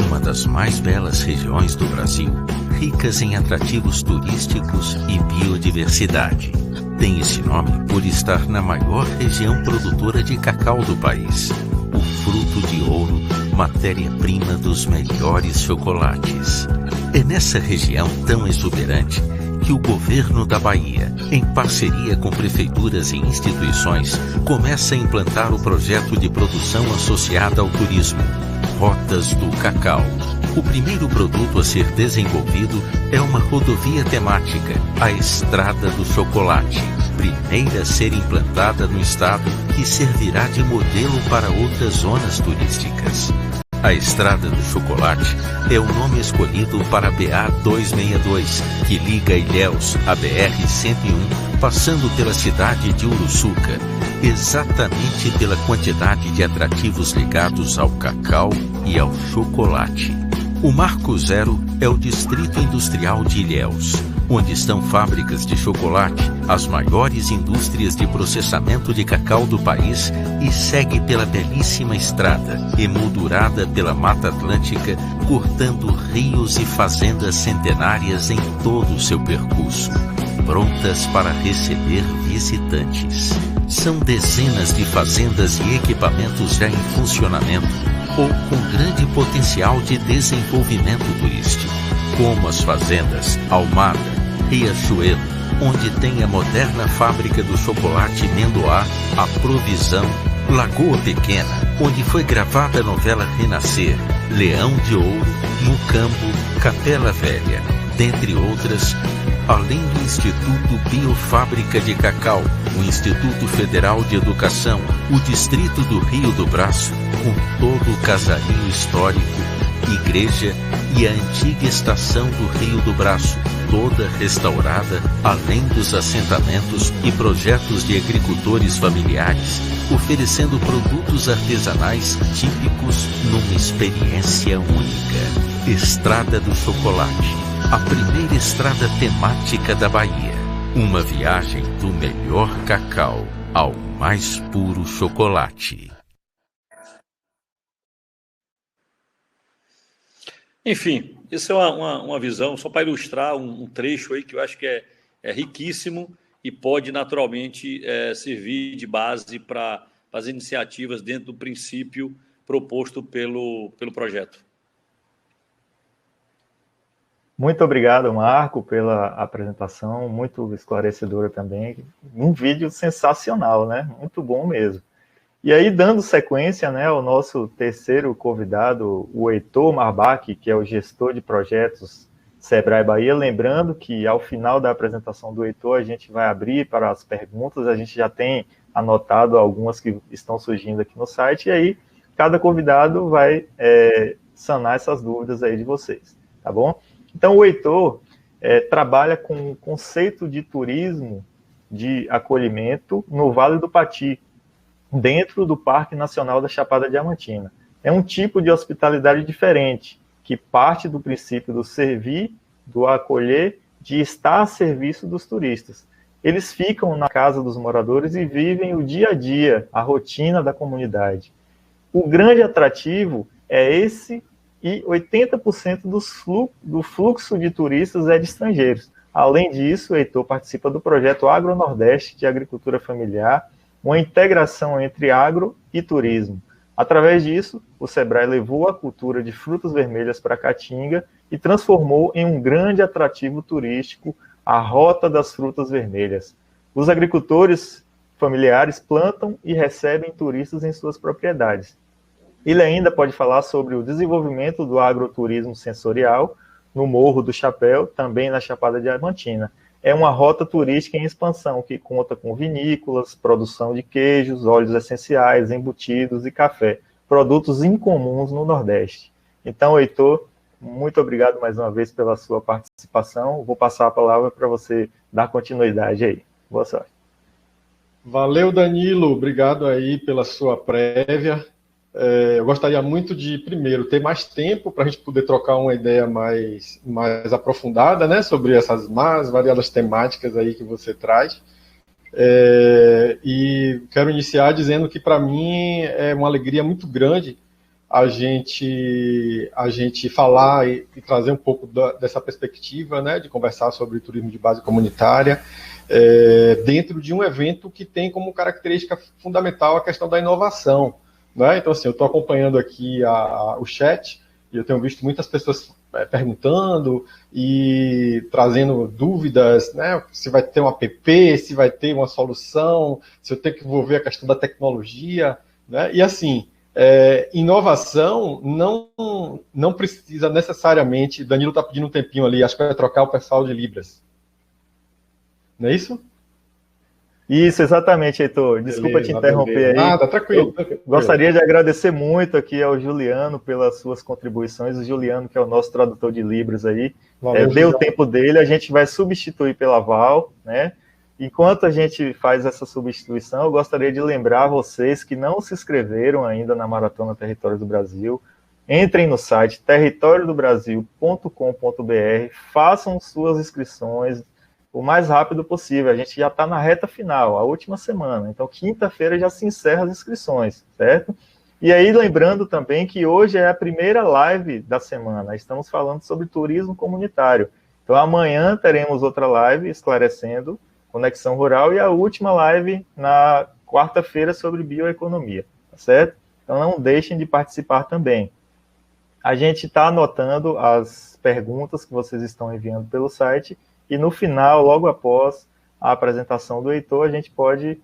uma das mais belas regiões do Brasil, ricas em atrativos turísticos e biodiversidade. Tem esse nome por estar na maior região produtora de cacau do país, o fruto de ouro, matéria-prima dos melhores chocolates. É nessa região tão exuberante que o governo da Bahia, em parceria com prefeituras e instituições, começa a implantar o projeto de produção associada ao turismo, Rotas do Cacau. O primeiro produto a ser desenvolvido é uma rodovia temática, a Estrada do Chocolate, primeira a ser implantada no estado, que servirá de modelo para outras zonas turísticas. A Estrada do Chocolate é o nome escolhido para a BA-262, que liga Ilhéus à BR-101, passando pela cidade de Uruçuca, exatamente pela quantidade de atrativos ligados ao cacau e ao chocolate. O Marco Zero é o Distrito Industrial de Ilhéus, onde estão fábricas de chocolate, as maiores indústrias de processamento de cacau do país, e segue pela belíssima estrada, emoldurada pela Mata Atlântica, cortando rios e fazendas centenárias em todo o seu percurso, prontas para receber visitantes. São dezenas de fazendas e equipamentos já em funcionamento, ou com grande potencial de desenvolvimento turístico, como as fazendas Almada, Riachuelo, onde tem a moderna fábrica do chocolate Mendoá, a Provisão, Lagoa Pequena, onde foi gravada a novela Renascer, Leão de Ouro, Mucambo, Capela Velha, dentre outras, além do Instituto Biofábrica de Cacau, o Instituto Federal de Educação, o Distrito do Rio do Braço, com todo o casario histórico, igreja e a antiga estação do Rio do Braço, toda restaurada, além dos assentamentos e projetos de agricultores familiares, oferecendo produtos artesanais típicos numa experiência única. Estrada do Chocolate, a primeira estrada temática da Bahia. Uma viagem do melhor cacau ao mais puro chocolate. Enfim, isso é uma visão, só para ilustrar um trecho aí que eu acho que é riquíssimo e pode naturalmente servir de base para as iniciativas dentro do princípio proposto pelo projeto. Muito obrigado, Marco, pela apresentação, muito esclarecedora também. Um vídeo sensacional, né? Muito bom mesmo. E aí, dando sequência, né, ao nosso terceiro convidado, o Heitor Marbach, que é o gestor de projetos Sebrae Bahia. Lembrando que, ao final da apresentação do Heitor, a gente vai abrir para as perguntas. A gente já tem anotado algumas que estão surgindo aqui no site, e aí cada convidado vai sanar essas dúvidas aí de vocês, tá bom? Então, o Heitor trabalha com o conceito de turismo de acolhimento no Vale do Pati, dentro do Parque Nacional da Chapada Diamantina. É um tipo de hospitalidade diferente, que parte do princípio do servir, do acolher, de estar a serviço dos turistas. Eles ficam na casa dos moradores e vivem o dia a dia, a rotina da comunidade. O grande atrativo é esse, e 80% do fluxo de turistas é de estrangeiros. Além disso, o Heitor participa do projeto Agro Nordeste de Agricultura Familiar, uma integração entre agro e turismo. Através disso, o Sebrae levou a cultura de frutas vermelhas para Caatinga e transformou em um grande atrativo turístico a Rota das Frutas Vermelhas. Os agricultores familiares plantam e recebem turistas em suas propriedades. Ele ainda pode falar sobre o desenvolvimento do agroturismo sensorial no Morro do Chapéu, também na Chapada Diamantina. É uma rota turística em expansão, que conta com vinícolas, produção de queijos, óleos essenciais, embutidos e café, produtos incomuns no Nordeste. Então, Heitor, muito obrigado mais uma vez pela sua participação. Vou passar a palavra para você dar continuidade aí. Boa sorte. Valeu, Danilo. Obrigado aí pela sua prévia. Eu gostaria muito de, primeiro, ter mais tempo para a gente poder trocar uma ideia mais aprofundada, né, sobre essas mais variadas temáticas aí que você traz. E quero iniciar dizendo que, para mim, é uma alegria muito grande a gente falar e trazer um pouco dessa perspectiva, né, de conversar sobre turismo de base comunitária, dentro de um evento que tem como característica fundamental a questão da inovação. Né? Então, assim, eu estou acompanhando aqui o chat e eu tenho visto muitas pessoas perguntando e trazendo dúvidas, né? Se vai ter um app, se vai ter uma solução, se eu tenho que envolver a questão da tecnologia, né? E assim, inovação não precisa necessariamente. Danilo está pedindo um tempinho ali, acho que vai trocar o pessoal de Libras. Não é isso? Isso, exatamente, Heitor. Desculpa beleza, te interromper beleza. aí. Nada, tranquilo. Gostaria de agradecer muito aqui ao Juliano pelas suas contribuições. O Juliano, que é o nosso tradutor de Libras aí, deu o tempo dele, a gente vai substituir pela Val, né? Enquanto a gente faz essa substituição, eu gostaria de lembrar vocês que não se inscreveram ainda na Maratona Território do Brasil. Entrem no site territoriodobrasil.com.br, façam suas inscrições o mais rápido possível. A gente já está na reta final, a última semana. Então, quinta-feira já se encerra as inscrições, certo? E aí, lembrando também que hoje é a primeira live da semana. Estamos falando sobre turismo comunitário. Então, amanhã teremos outra live esclarecendo Conexão Rural e a última live na quarta-feira sobre bioeconomia, tá certo? Então, não deixem de participar também. A gente está anotando as perguntas que vocês estão enviando pelo site e no final, logo após a apresentação do Heitor, a gente pode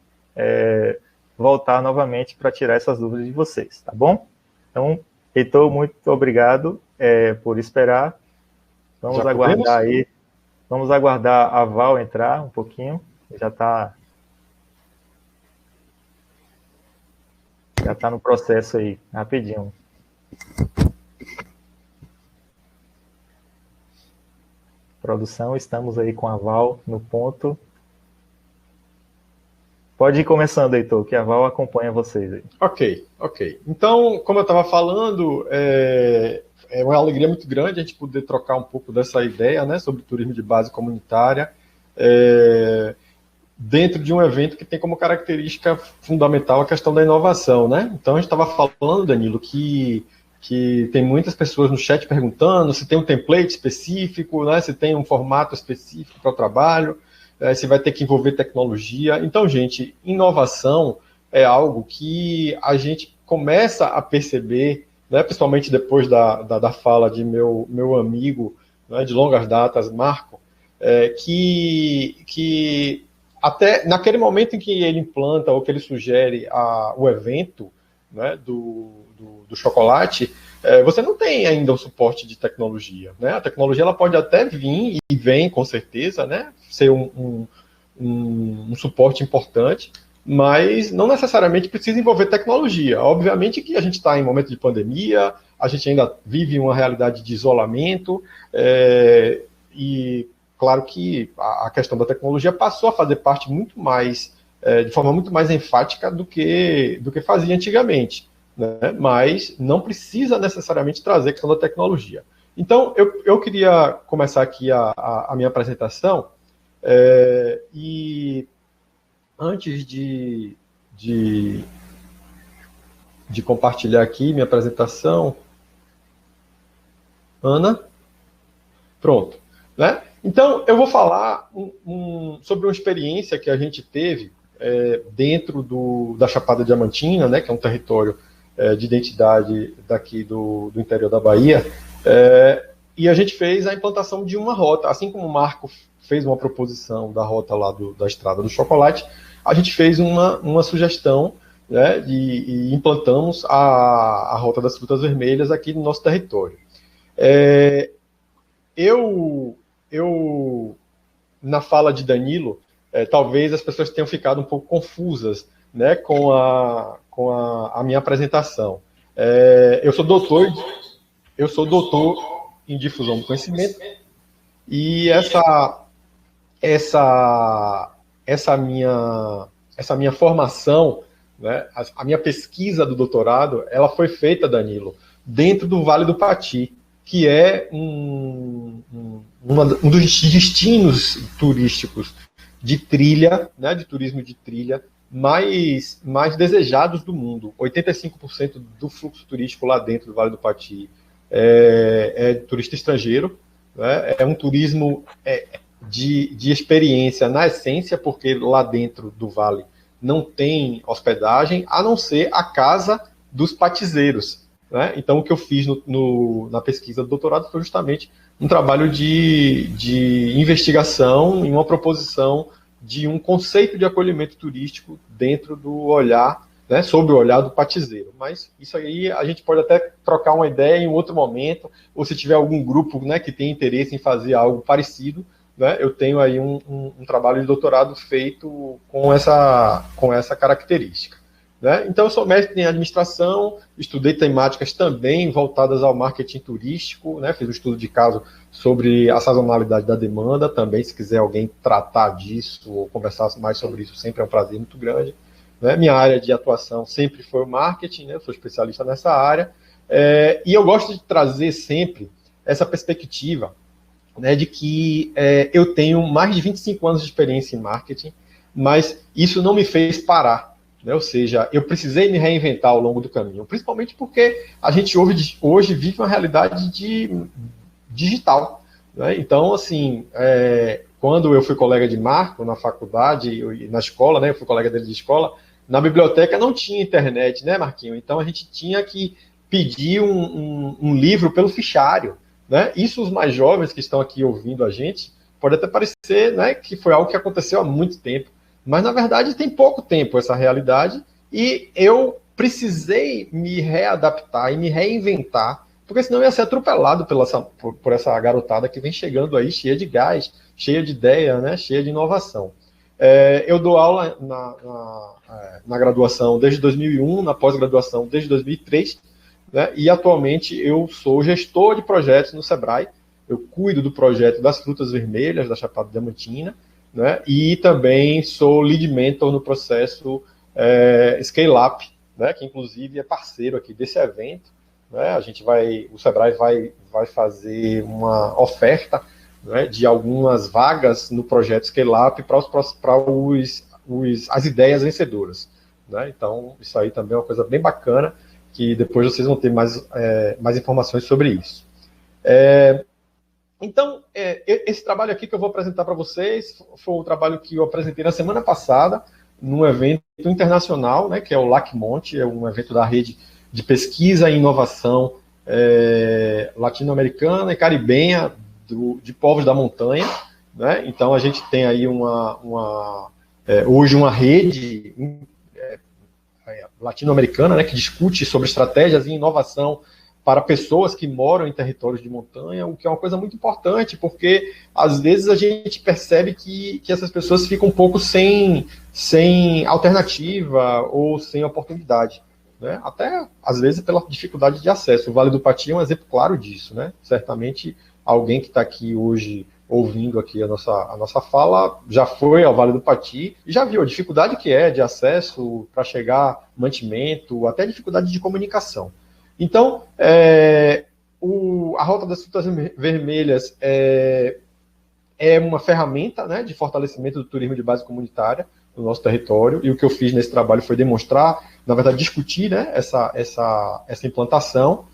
voltar novamente para tirar essas dúvidas de vocês, tá bom? Então, Heitor, muito obrigado por esperar. Vamos já aguardar podemos? Aí. Vamos aguardar a Val entrar um pouquinho. Já está no processo aí, rapidinho. Produção, estamos aí com a Val no ponto. Pode ir começando, Heitor, que a Val acompanha vocês aí. Ok. Então, como eu estava falando, é uma alegria muito grande a gente poder trocar um pouco dessa ideia, né, sobre turismo de base comunitária, dentro de um evento que tem como característica fundamental a questão da inovação, né? Então, a gente estava falando, Danilo, que tem muitas pessoas no chat perguntando se tem um template específico, né, se tem um formato específico para o trabalho, se vai ter que envolver tecnologia. Então, gente, inovação é algo que a gente começa a perceber, né, principalmente depois da fala de meu amigo, né, de longas datas, Marco, que até naquele momento em que ele implanta ou que ele sugere o evento, né, do chocolate, você não tem ainda o suporte de tecnologia, né? A tecnologia ela pode até vir, e vem com certeza, né, ser um suporte importante, mas não necessariamente precisa envolver tecnologia. Obviamente que a gente está em momento de pandemia, a gente ainda vive uma realidade de isolamento, e claro que a questão da tecnologia passou a fazer parte muito mais, de forma muito mais enfática do que fazia antigamente, né? Mas não precisa necessariamente trazer a questão da tecnologia. Então, eu queria começar aqui a minha apresentação, e antes de compartilhar aqui minha apresentação, Ana, pronto, né? Então, eu vou falar sobre uma experiência que a gente teve dentro da Chapada Diamantina, né, que é um território de identidade daqui do interior da Bahia, e a gente fez a implantação de uma rota, assim como o Marco fez uma proposição da rota lá da Estrada do Chocolate, a gente fez uma sugestão, né, e implantamos a Rota das Frutas Vermelhas aqui no nosso território. Na fala de Danilo, talvez as pessoas tenham ficado um pouco confusas, né, com a minha apresentação. Eu sou doutor em difusão do conhecimento, e essa minha formação, né, a minha pesquisa do doutorado, ela foi feita, Danilo, dentro do Vale do Pati, que é um dos destinos turísticos de trilha, né, de turismo de trilha, mais desejados do mundo. 85% do fluxo turístico lá dentro do Vale do Pati é turista estrangeiro, né, é um turismo de experiência na essência, porque lá dentro do vale não tem hospedagem, a não ser a casa dos patizeiros, né? Então, o que eu fiz na pesquisa do doutorado foi justamente um trabalho de investigação e uma proposição de um conceito de acolhimento turístico dentro do olhar, né, sob o olhar do patizeiro. Mas isso aí a gente pode até trocar uma ideia em outro momento, ou se tiver algum grupo, né, que tem interesse em fazer algo parecido, né, eu tenho aí um trabalho de doutorado feito com essa característica. Né? Então, eu sou mestre em administração, estudei temáticas também voltadas ao marketing turístico, né? Fiz um estudo de caso sobre a sazonalidade da demanda também, se quiser alguém tratar disso ou conversar mais sobre isso, sempre é um prazer muito grande. Né? Minha área de atuação sempre foi o marketing, né? Eu sou especialista nessa área, e eu gosto de trazer sempre essa perspectiva, né, de que eu tenho mais de 25 anos de experiência em marketing, mas isso não me fez parar. Né? Ou seja, eu precisei me reinventar ao longo do caminho, principalmente porque a gente hoje vive uma realidade digital. Né? Então, assim, quando eu fui colega de Marco na faculdade e na escola, né, eu fui colega dele de escola, na biblioteca não tinha internet, né, Marquinho? Então a gente tinha que pedir um livro pelo fichário. Né? Isso os mais jovens que estão aqui ouvindo a gente, pode até parecer, né, que foi algo que aconteceu há muito tempo. Mas, na verdade, tem pouco tempo essa realidade e eu precisei me readaptar e me reinventar, porque senão eu ia ser atropelado por essa garotada que vem chegando aí cheia de gás, cheia de ideia, né, cheia de inovação. Eu dou aula na graduação desde 2001, na pós-graduação desde 2003, né, e atualmente eu sou gestor de projetos no Sebrae. Eu cuido do projeto das frutas vermelhas da Chapada Diamantina, né, e também sou lead mentor no processo Scale Up, né, que inclusive é parceiro aqui desse evento. Né, o Sebrae vai fazer uma oferta, né, de algumas vagas no projeto Scale Up para as ideias vencedoras. Né, então, isso aí também é uma coisa bem bacana, que depois vocês vão ter mais informações sobre isso. Então, esse trabalho aqui que eu vou apresentar para vocês foi o trabalho que eu apresentei na semana passada, num evento internacional, né, que é o LACMONT, é um evento da rede de pesquisa e inovação latino-americana e caribenha de povos da montanha. Né? Então, a gente tem aí hoje uma rede latino-americana, né, que discute sobre estratégias e inovação para pessoas que moram em territórios de montanha, o que é uma coisa muito importante, porque às vezes a gente percebe que essas pessoas ficam um pouco sem alternativa ou sem oportunidade. Né? Até, às vezes, pela dificuldade de acesso. O Vale do Pati é um exemplo claro disso. Né? Certamente, alguém que está aqui hoje ouvindo aqui a nossa fala já foi ao Vale do Pati e já viu a dificuldade que é de acesso para chegar, mantimento, até dificuldade de comunicação. Então, a Rota das Frutas Vermelhas é uma ferramenta, né, de fortalecimento do turismo de base comunitária no nosso território, e o que eu fiz nesse trabalho foi demonstrar, na verdade, discutir, né, essa implantação.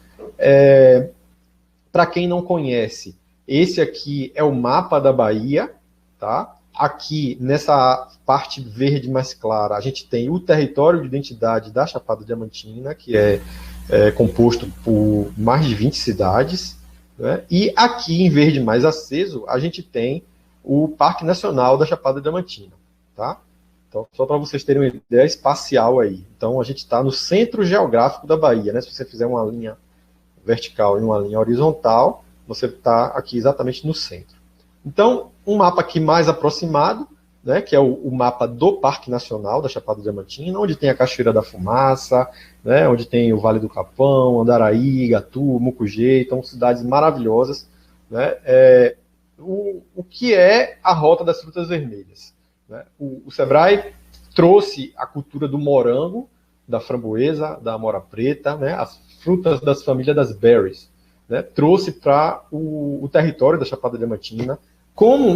Para quem não conhece, esse aqui é o mapa da Bahia, tá? Aqui, nessa parte verde mais clara, a gente tem o território de identidade da Chapada Diamantina, que é composto por mais de 20 cidades, né? E aqui, em verde mais aceso, a gente tem o Parque Nacional da Chapada Diamantina, tá? Então, só para vocês terem uma ideia espacial aí. Então, a gente está no centro geográfico da Bahia, né? Se você fizer uma linha vertical e uma linha horizontal, você está aqui exatamente no centro. Então, um mapa aqui mais aproximado, né, que é o mapa do Parque Nacional da Chapada Diamantina, onde tem a Cachoeira da Fumaça, né, onde tem o Vale do Capão, Andaraí, Igatu, Mucugê, então cidades maravilhosas. Né, o que é a Rota das Frutas Vermelhas? Né? O Sebrae trouxe a cultura do morango, da framboesa, da amora preta, né, as frutas das famílias das berries, né, trouxe para o território da Chapada Diamantina como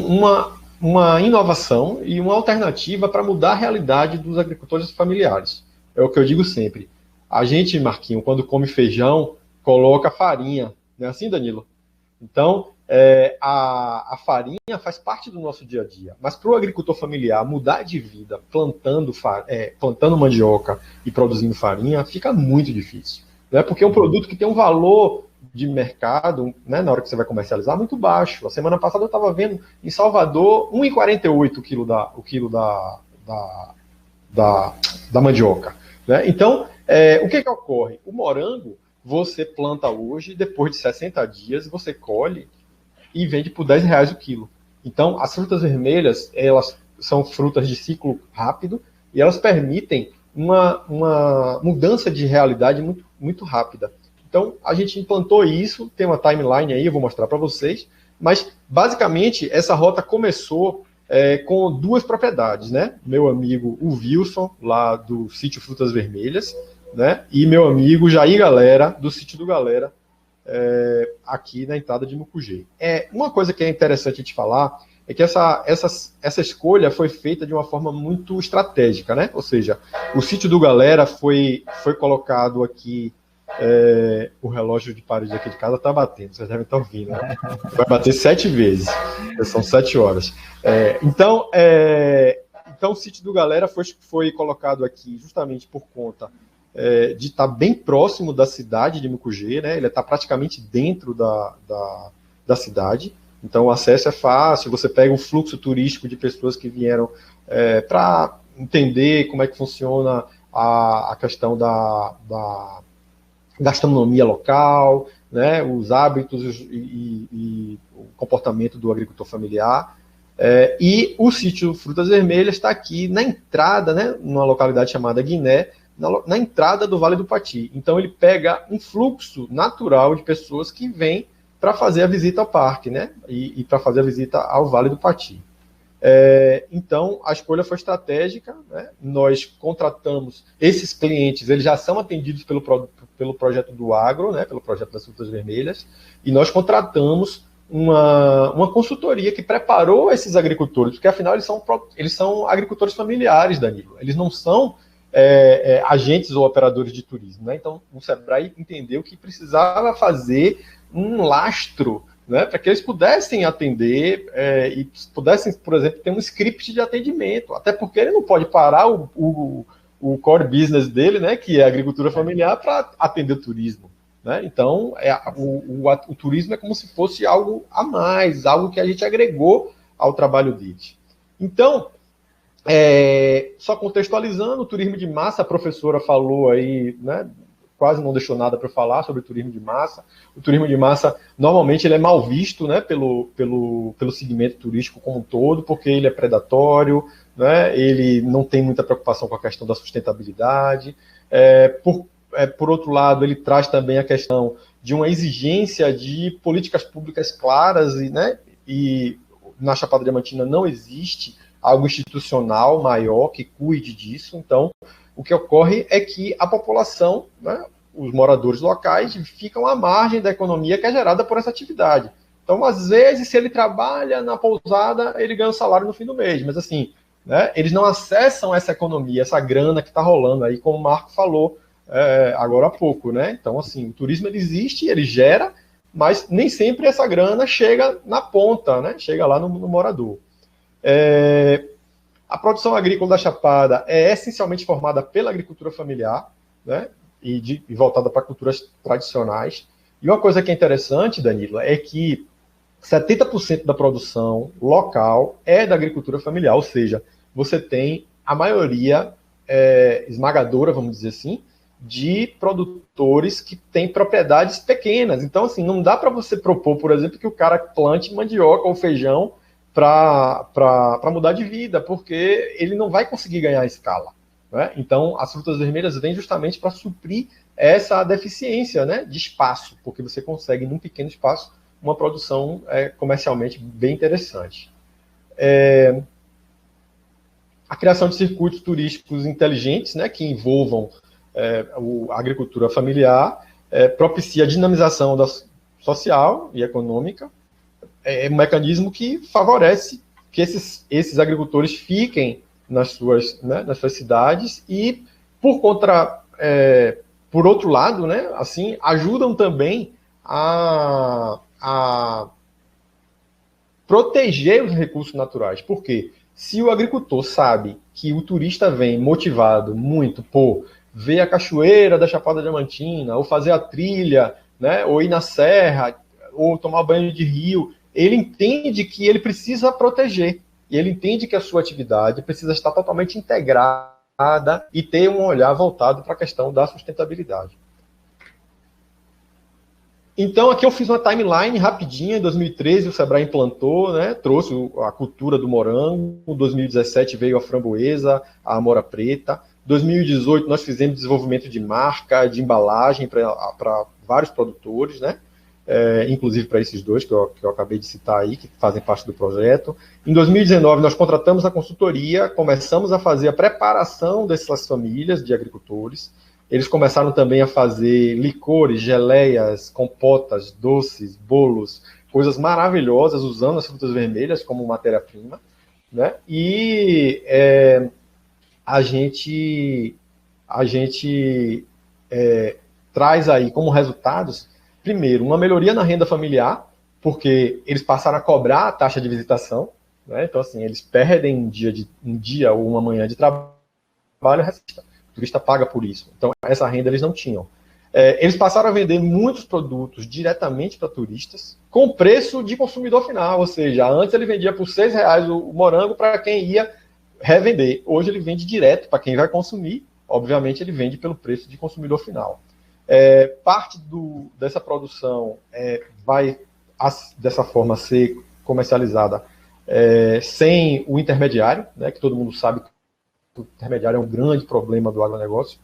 uma inovação e uma alternativa para mudar a realidade dos agricultores familiares. É o que eu digo sempre. A gente, Marquinho, quando come feijão, coloca farinha. Não é assim, Danilo? Então, a farinha faz parte do nosso dia a dia. Mas para o agricultor familiar mudar de vida plantando mandioca e produzindo farinha, fica muito difícil. né? Porque é um produto que tem um valor de mercado, né, na hora que você vai comercializar, muito baixo. A semana passada eu estava vendo em Salvador 1,48 o quilo da mandioca. Né? Então, o que ocorre? O morango, você planta hoje, depois de 60 dias, você colhe e vende por R$10 o quilo. Então, as frutas vermelhas, elas são frutas de ciclo rápido e elas permitem uma mudança de realidade muito, muito rápida. Então, a gente implantou isso, tem uma timeline aí, eu vou mostrar para vocês, mas, basicamente, essa rota começou com duas propriedades, né? Meu amigo, o Wilson, lá do sítio Frutas Vermelhas, né? E meu amigo Jair Galera, do sítio do Galera, aqui na entrada de Mucugê. Uma coisa que é interessante a gente falar é que essa escolha foi feita de uma forma muito estratégica, né? Ou seja, o sítio do Galera foi colocado aqui. O relógio de parede aqui de casa está batendo, vocês devem estar ouvindo, né? Vai bater 7 vezes, são 7 horas. Então, o sítio do Galera foi colocado aqui justamente por conta de estar bem próximo da cidade de Mucugê, né? Ele está praticamente dentro da cidade, então o acesso é fácil, você pega o fluxo turístico de pessoas que vieram para entender como é que funciona a questão da gastronomia local, né, os hábitos e o comportamento do agricultor familiar. E o sítio Frutas Vermelhas está aqui na entrada, né, numa localidade chamada Guiné, na entrada do Vale do Pati. Então ele pega um fluxo natural de pessoas que vêm para fazer a visita ao parque, né, e para fazer a visita ao Vale do Pati. Então, a escolha foi estratégica, né? Nós contratamos esses clientes, eles já são atendidos pelo projeto do agro, né? Pelo projeto das Frutas Vermelhas, e nós contratamos uma consultoria que preparou esses agricultores, porque afinal eles são agricultores familiares, Danilo, eles não são agentes ou operadores de turismo, né? Então, o Sebrae entendeu que precisava fazer um lastro, né, para que eles pudessem atender e pudessem, por exemplo, ter um script de atendimento, até porque ele não pode parar o core business dele, né, que é a agricultura familiar, para atender o turismo. Né? Então, o turismo é como se fosse algo a mais, algo que a gente agregou ao trabalho deles. Então, só contextualizando, o turismo de massa, a professora falou aí, né, quase não deixou nada para falar sobre o turismo de massa. O turismo de massa, normalmente, ele é mal visto, né, pelo segmento turístico como um todo, porque ele é predatório, né, ele não tem muita preocupação com a questão da sustentabilidade. Por outro lado, ele traz também a questão de uma exigência de políticas públicas claras, e na Chapada Diamantina não existe algo institucional maior que cuide disso. Então, o que ocorre é que a população, né, os moradores locais, ficam à margem da economia que é gerada por essa atividade. Então, às vezes, se ele trabalha na pousada, ele ganha um salário no fim do mês, mas assim, né, eles não acessam essa economia, essa grana que está rolando aí, como o Marco falou agora há pouco, né? Então, assim, o turismo ele existe, ele gera, mas nem sempre essa grana chega na ponta, né? Chega lá no morador. A produção agrícola da Chapada é essencialmente formada pela agricultura familiar, né, e voltada para culturas tradicionais. E uma coisa que é interessante, Danilo, é que 70% da produção local é da agricultura familiar, ou seja, você tem a maioria esmagadora, vamos dizer assim, de produtores que têm propriedades pequenas. Então, assim, não dá para você propor, por exemplo, que o cara plante mandioca ou feijão para mudar de vida, porque ele não vai conseguir ganhar escala. Né? Então, as frutas vermelhas vêm justamente para suprir essa deficiência, né, de espaço, porque você consegue, num pequeno espaço, uma produção comercialmente bem interessante. A criação de circuitos turísticos inteligentes, né, que envolvam a agricultura familiar, propicia a dinamização social e econômica, um mecanismo que favorece que esses agricultores fiquem nas suas cidades e, por outro lado, né, assim, ajudam também a proteger os recursos naturais. Porque se o agricultor sabe que o turista vem motivado muito por ver a cachoeira da Chapada Diamantina, ou fazer a trilha, né, ou ir na serra, ou tomar banho de rio, ele entende que ele precisa proteger, e ele entende que a sua atividade precisa estar totalmente integrada e ter um olhar voltado para a questão da sustentabilidade. Então, aqui eu fiz uma timeline rapidinha. Em 2013, o Sebrae implantou, né, trouxe a cultura do morango. Em 2017, veio a framboesa, a amora preta. Em 2018, nós fizemos desenvolvimento de marca, de embalagem para vários produtores, né, inclusive para esses dois que eu acabei de citar aí, que fazem parte do projeto. Em 2019, nós contratamos a consultoria, começamos a fazer a preparação dessas famílias de agricultores. Eles começaram também a fazer licores, geleias, compotas, doces, bolos, coisas maravilhosas, usando as frutas vermelhas como matéria-prima, né? E a gente traz aí como resultados, primeiro, uma melhoria na renda familiar, porque eles passaram a cobrar a taxa de visitação, né? Então, assim, eles perdem um dia ou uma manhã de trabalho, o turista paga por isso. Então, essa renda eles não tinham. Eles passaram a vender muitos produtos diretamente para turistas, com preço de consumidor final, ou seja, antes ele vendia por R$6 o morango para quem ia revender. Hoje ele vende direto para quem vai consumir, obviamente ele vende pelo preço de consumidor final. Parte dessa produção vai, dessa forma, ser comercializada sem o intermediário, né, que todo mundo sabe que o intermediário é um grande problema do agronegócio.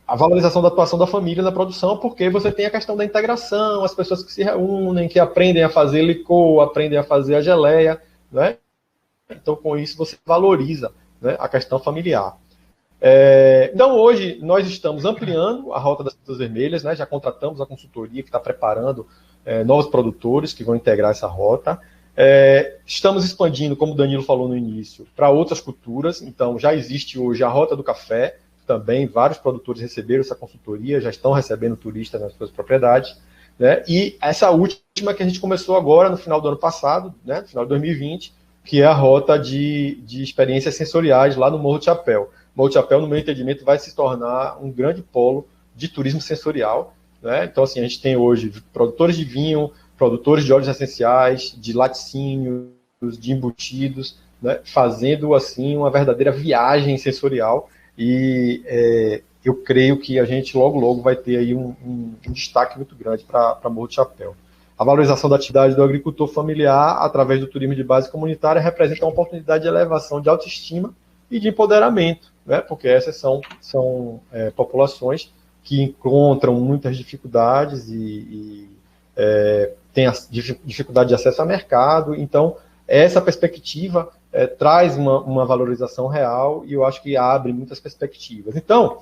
A valorização da atuação da família na produção, porque você tem a questão da integração, as pessoas que se reúnem, que aprendem a fazer licor, aprendem a fazer a geleia, né? Então, com isso, você valoriza, né, a questão familiar. Então, hoje, nós estamos ampliando a rota das frutas vermelhas, né? Já contratamos a consultoria que está preparando novos produtores que vão integrar essa rota. Estamos expandindo, como o Danilo falou no início, para outras culturas. Então, já existe hoje a Rota do Café, também vários produtores receberam essa consultoria, já estão recebendo turistas nas suas propriedades, né? E essa última que a gente começou agora, no final do ano passado, né, no final de 2020, que é a Rota de experiências sensoriais lá no Morro de Chapéu. O Morro de Chapéu, no meu entendimento, vai se tornar um grande polo de turismo sensorial, né? Então, assim, a gente tem hoje produtores de vinho, produtores de óleos essenciais, de laticínios, de embutidos, né, fazendo, assim, uma verdadeira viagem sensorial, e eu creio que a gente logo vai ter aí um destaque muito grande para Morro de Chapéu. A valorização da atividade do agricultor familiar através do turismo de base comunitária representa uma oportunidade de elevação de autoestima e de empoderamento, né, porque essas são populações que encontram muitas dificuldades e tem a dificuldade de acesso ao mercado. Então, essa perspectiva traz uma valorização real, e eu acho que abre muitas perspectivas. Então,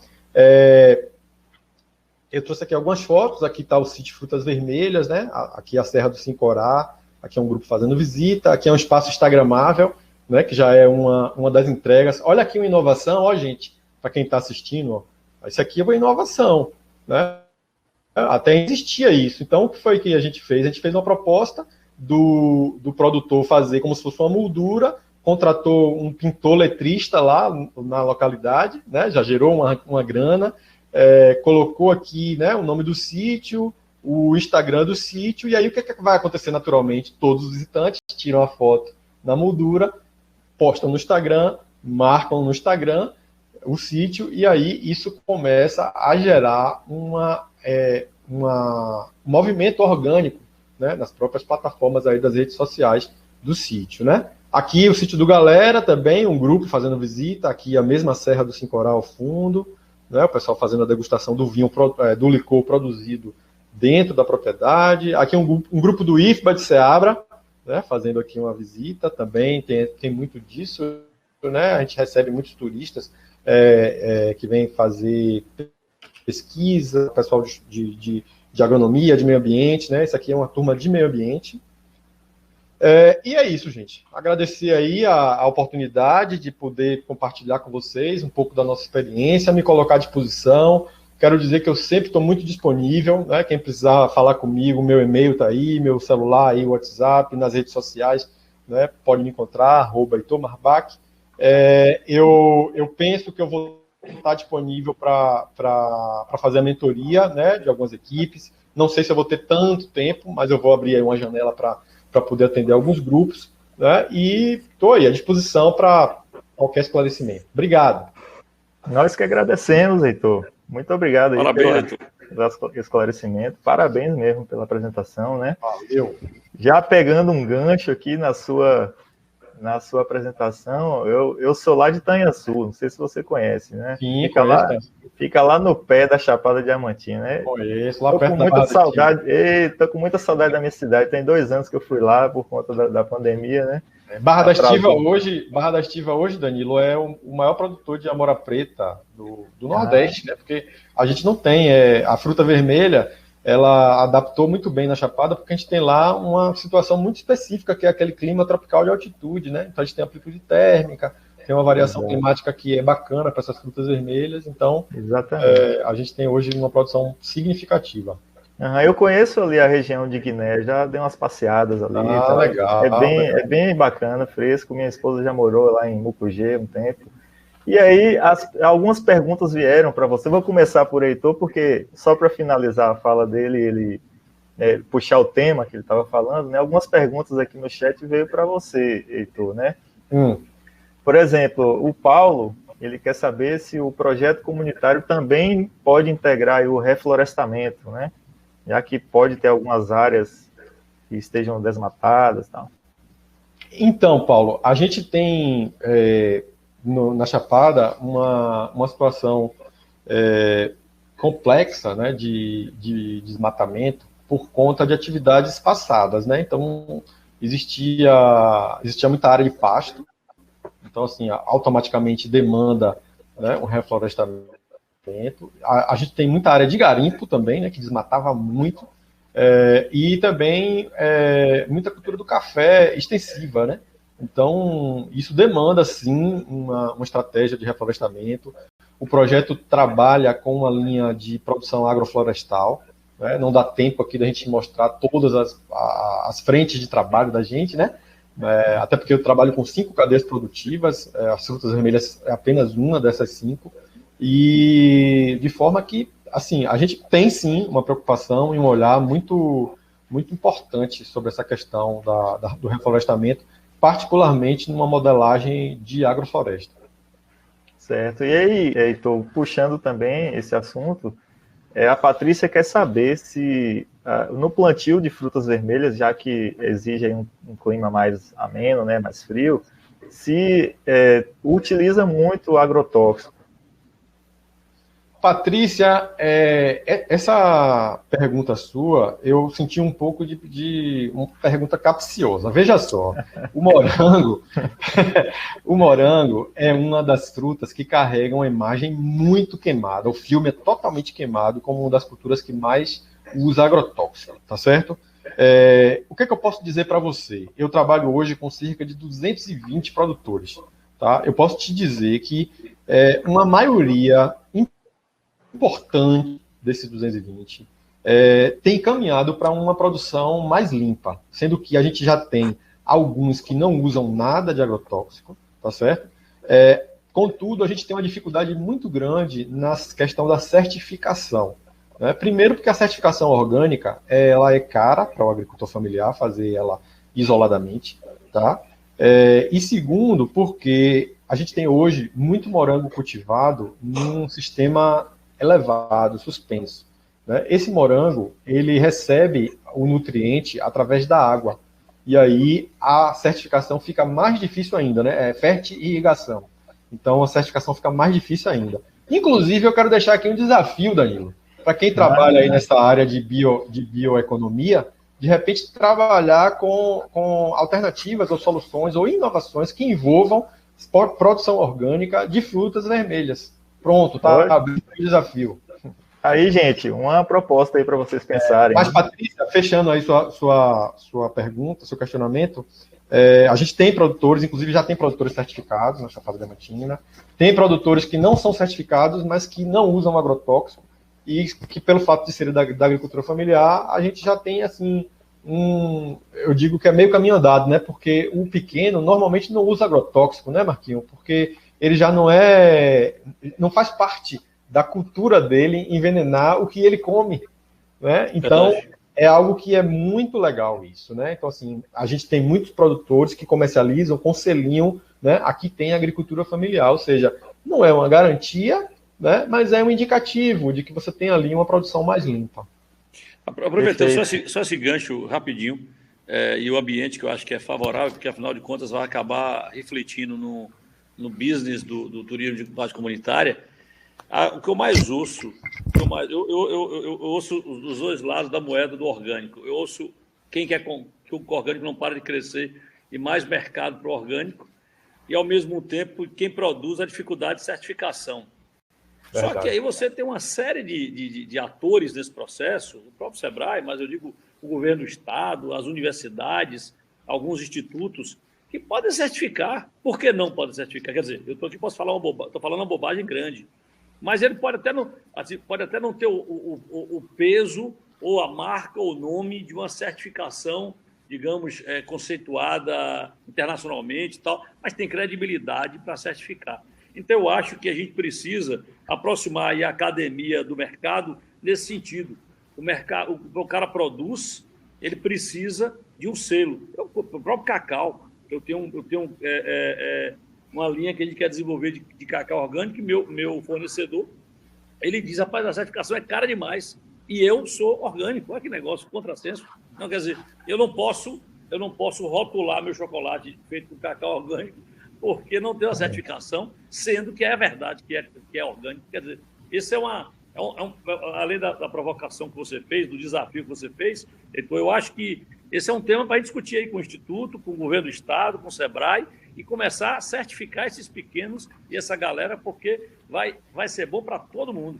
eu trouxe aqui algumas fotos. Aqui está o sítio Frutas Vermelhas, né? Aqui a Serra do Sincorá, aqui é um grupo fazendo visita, aqui é um espaço instagramável, né, que já é uma das entregas. Olha aqui uma inovação, ó, gente, para quem está assistindo, ó, isso aqui é uma inovação, né? Até existia isso. Então, o que foi que a gente fez? A gente fez uma proposta do produtor fazer como se fosse uma moldura, contratou um pintor letrista lá na localidade, né, já gerou uma grana, colocou aqui, né, o nome do sítio, o Instagram do sítio, e aí o que vai acontecer naturalmente? Todos os visitantes tiram a foto na moldura, postam no Instagram, marcam no Instagram o sítio, e aí isso começa a gerar um movimento orgânico, né, nas próprias plataformas aí das redes sociais do sítio, né? Aqui o sítio do Galera também, um grupo fazendo visita, aqui a mesma Serra do Sincorá ao fundo, né, o pessoal fazendo a degustação do vinho, do licor produzido dentro da propriedade. Aqui um grupo do IFBA de Ceabra, né, fazendo aqui uma visita também, tem muito disso, né? A gente recebe muitos turistas que vêm fazer pesquisa, pessoal de agronomia, de meio ambiente, né? Isso aqui é uma turma de meio ambiente. E é isso, gente. Agradecer aí a oportunidade de poder compartilhar com vocês um pouco da nossa experiência, me colocar à disposição. Quero dizer que eu sempre estou muito disponível, né? Quem precisar falar comigo, meu e-mail está aí, meu celular aí, WhatsApp, nas redes sociais, né? Pode me encontrar, @Heitor Marbach. Eu penso que eu vou está disponível para fazer a mentoria, né, de algumas equipes. Não sei se eu vou ter tanto tempo, mas eu vou abrir aí uma janela para poder atender alguns grupos, né, e estou aí à disposição para qualquer esclarecimento. Obrigado. Nós que agradecemos, Heitor. Muito obrigado aí Parabéns, pelo esclarecimento. Parabéns mesmo pela apresentação, né? Valeu. Já pegando um gancho aqui na sua apresentação, eu sou lá de Tanhaçu, não sei se você conhece, né? Sim, fica lá no pé da Chapada Diamantina, né? Conheço, lá tô perto com muita saudade. Tô com muita saudade da minha cidade. Tem 2 anos que eu fui lá por conta da pandemia, né? Barra da Estiva hoje, Danilo, é o maior produtor de amora preta do Nordeste, né? Porque a gente não tem a fruta vermelha. Ela adaptou muito bem na Chapada, porque a gente tem lá uma situação muito específica, que é aquele clima tropical de altitude, né? Então a gente tem amplitude térmica, tem uma variação climática que é bacana para essas frutas vermelhas, então a gente tem hoje uma produção significativa. Eu conheço ali a região de Guiné, já dei umas passeadas ali. Tá? Legal. É bem bacana, fresco. Minha esposa já morou lá em Mucugê um tempo. E aí, algumas perguntas vieram para você. Vou começar por Heitor, porque só para finalizar a fala dele, ele puxar o tema que ele estava falando, né? Algumas perguntas aqui no chat veio para você, Heitor, né? Por exemplo, o Paulo, ele quer saber se o projeto comunitário também pode integrar o reflorestamento, né? Já que pode ter algumas áreas que estejam desmatadas e tal. Então, Paulo, a gente tem na Chapada uma situação complexa, né, de desmatamento por conta de atividades passadas, né? Então, existia muita área de pasto, então, assim, automaticamente demanda, né, um reflorestamento. A gente tem muita área de garimpo também, né, que desmatava muito, e também muita cultura do café extensiva, né? Então, isso demanda, sim, uma estratégia de reflorestamento. O projeto trabalha com uma linha de produção agroflorestal, né? Não dá tempo aqui da gente mostrar todas as frentes de trabalho da gente, né? Até porque eu trabalho com 5 cadeias produtivas, as frutas vermelhas é apenas uma dessas 5, e de forma que, assim, a gente tem sim uma preocupação e um olhar muito, muito importante sobre essa questão do reflorestamento, particularmente numa modelagem de agrofloresta. Certo. E aí, Heitor, puxando também esse assunto, a Patrícia quer saber se no plantio de frutas vermelhas, já que exige aí um clima mais ameno, né, mais frio, se utiliza muito agrotóxico. Patrícia, essa pergunta sua, eu senti um pouco de uma pergunta capciosa. Veja só, o morango é uma das frutas que carrega uma imagem muito queimada. O filme é totalmente queimado como uma das culturas que mais usa agrotóxico, tá certo? O que eu posso dizer para você? Eu trabalho hoje com cerca de 220 produtores, tá? Eu posso te dizer que uma maioria importante desses 220 tem caminhado para uma produção mais limpa, sendo que a gente já tem alguns que não usam nada de agrotóxico, tá certo? Contudo, a gente tem uma dificuldade muito grande na questão da certificação, né? Primeiro, porque a certificação orgânica ela é cara para o agricultor familiar fazer ela isoladamente, tá? E segundo, porque a gente tem hoje muito morango cultivado num sistema elevado, suspenso, né? Esse morango, ele recebe o nutriente através da água, e aí a certificação fica mais difícil ainda, né? Fertirrigação. Então a certificação fica mais difícil ainda. Inclusive, eu quero deixar aqui um desafio, Danilo, para quem trabalha aí nessa área de bioeconomia, de repente trabalhar com alternativas ou soluções ou inovações que envolvam produção orgânica de frutas vermelhas. Pronto, tá abrindo o desafio. Aí, gente, uma proposta aí para vocês pensarem. Mas, Patrícia, fechando aí sua pergunta, seu questionamento, a gente tem produtores, inclusive já tem produtores certificados na Chapada Diamantina, tem produtores que não são certificados, mas que não usam agrotóxico, e que pelo fato de serem da agricultura familiar, a gente já tem, assim, eu digo que é meio caminho andado, né? Porque o pequeno normalmente não usa agrotóxico, né, Marquinho? Porque ele já não faz parte da cultura dele envenenar o que ele come, né? Então, é algo que é muito legal isso, né? Então, assim, a gente tem muitos produtores que comercializam com selinho, né? Aqui tem agricultura familiar, ou seja, não é uma garantia, né? Mas é um indicativo de que você tem ali uma produção mais limpa. Aproveitando só esse gancho rapidinho, e o ambiente que eu acho que é favorável, porque afinal de contas vai acabar refletindo no business do turismo de base comunitária. O que eu mais ouço, eu ouço os dois lados da moeda do orgânico. Eu ouço quem quer que o orgânico não para de crescer e mais mercado para o orgânico, e ao mesmo tempo quem produz a dificuldade de certificação. Verdade. Só que aí você tem uma série de atores nesse processo, o próprio SEBRAE, mas eu digo o governo do Estado, as universidades, alguns institutos, que podem certificar. Por que não podem certificar? Quer dizer, eu posso falar estou falando uma bobagem grande, mas ele pode até não ter o peso ou a marca ou o nome de uma certificação, digamos, conceituada internacionalmente e tal, mas tem credibilidade para certificar. Então, eu acho que a gente precisa aproximar a academia do mercado nesse sentido. O cara produz, ele precisa de um selo. O próprio cacau, eu tenho uma linha que a gente quer desenvolver de cacau orgânico, e meu fornecedor, ele diz, rapaz, a certificação é cara demais, e eu sou orgânico. Olha que negócio, contrassenso. Não, quer dizer, eu não posso rotular meu chocolate feito com cacau orgânico, porque não tem uma certificação, sendo que é verdade que é orgânico. Quer dizer, esse além da provocação que você fez, do desafio que você fez, então eu acho que esse é um tema para a gente discutir aí com o Instituto, com o governo do Estado, com o SEBRAE, e começar a certificar esses pequenos e essa galera, porque vai ser bom para todo mundo.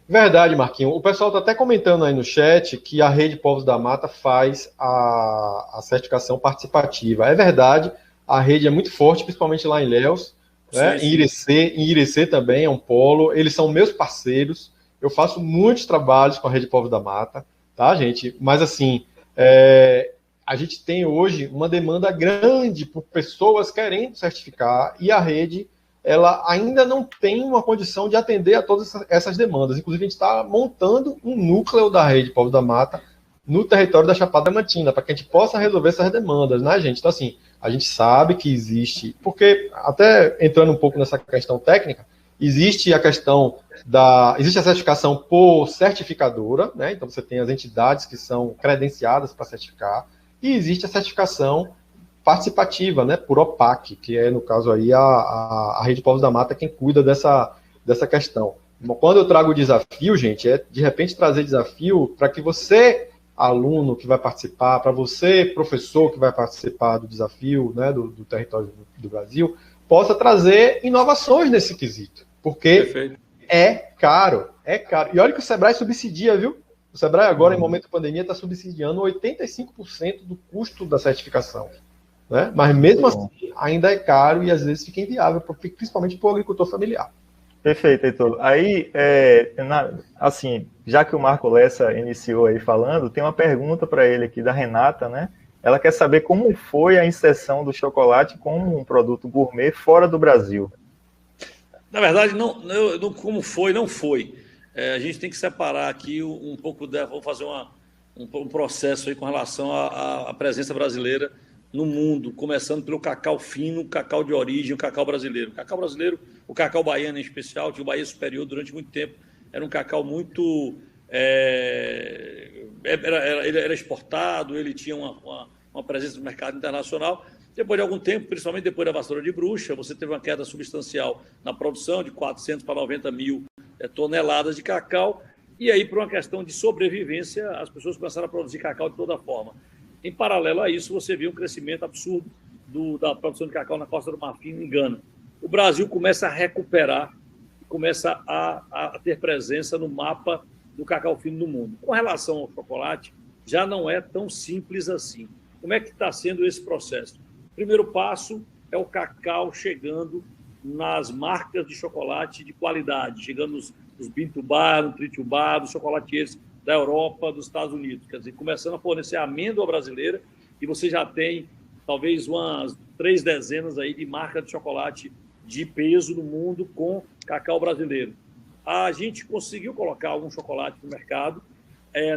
Verdade, Marquinhos. O pessoal está até comentando aí no chat que a Rede Povos da Mata faz a certificação participativa. É verdade, a rede é muito forte, principalmente lá em Ilhéus, né? Em Irecê também é um polo. Eles são meus parceiros. Eu faço muitos trabalhos com a Rede Povos da Mata, tá, gente? Mas, assim, a gente tem hoje uma demanda grande por pessoas querendo certificar, e a rede, ela ainda não tem uma condição de atender a todas essas demandas. Inclusive, a gente está montando um núcleo da Rede Povos da Mata no território da Chapada Diamantina, para que a gente possa resolver essas demandas, né, gente? Então, assim, a gente sabe que existe, porque, até entrando um pouco nessa questão técnica, existe a questão existe a certificação por certificadora, né? Então você tem as entidades que são credenciadas para certificar, e existe a certificação participativa, né? Por OPAC, que é, no caso aí, a Rede Povos da Mata quem cuida dessa questão. Quando eu trago o desafio, gente, é de repente trazer desafio para que você, aluno que vai participar, para você, professor que vai participar do desafio, né, do território do Brasil, possa trazer inovações nesse quesito, porque Perfeito. É caro. E olha que o SEBRAE subsidia, viu? O SEBRAE agora, em momento de pandemia, está subsidiando 85% do custo da certificação, né? Mas mesmo assim, ainda é caro e às vezes fica inviável, principalmente para o agricultor familiar. Perfeito, Heitor. Aí, assim, já que o Marco Lessa iniciou aí falando, tem uma pergunta para ele aqui da Renata, né? Ela quer saber como foi a inserção do chocolate como um produto gourmet fora do Brasil. Na verdade, não como foi, não foi. A gente tem que separar aqui um pouco, vamos fazer um processo aí com relação à presença brasileira no mundo, começando pelo cacau fino, cacau de origem, o cacau brasileiro. O cacau brasileiro, o cacau baiano em especial, tinha o Bahia Superior durante muito tempo, era um cacau muito... ele era exportado, ele tinha uma presença no mercado internacional. Depois de algum tempo, principalmente depois da vassoura de bruxa, você teve uma queda substancial na produção de 400 para 90 mil toneladas de cacau, e aí, por uma questão de sobrevivência, as pessoas começaram a produzir cacau de toda forma. Em paralelo a isso, você viu um crescimento absurdo da produção de cacau na Costa do Marfim, em Gana. O Brasil começa a recuperar, começa a ter presença no mapa do cacau fino no mundo. Com relação ao chocolate, já não é tão simples assim. Como é que está sendo esse processo? O primeiro passo é o cacau chegando nas marcas de chocolate de qualidade, chegando nos Bintubá, no Tritubá, dos chocolatiers da Europa, dos Estados Unidos. Quer dizer, começando a fornecer amêndoa brasileira, e você já tem talvez umas 3 dezenas aí de marcas de chocolate de peso no mundo com cacau brasileiro. A gente conseguiu colocar algum chocolate no mercado.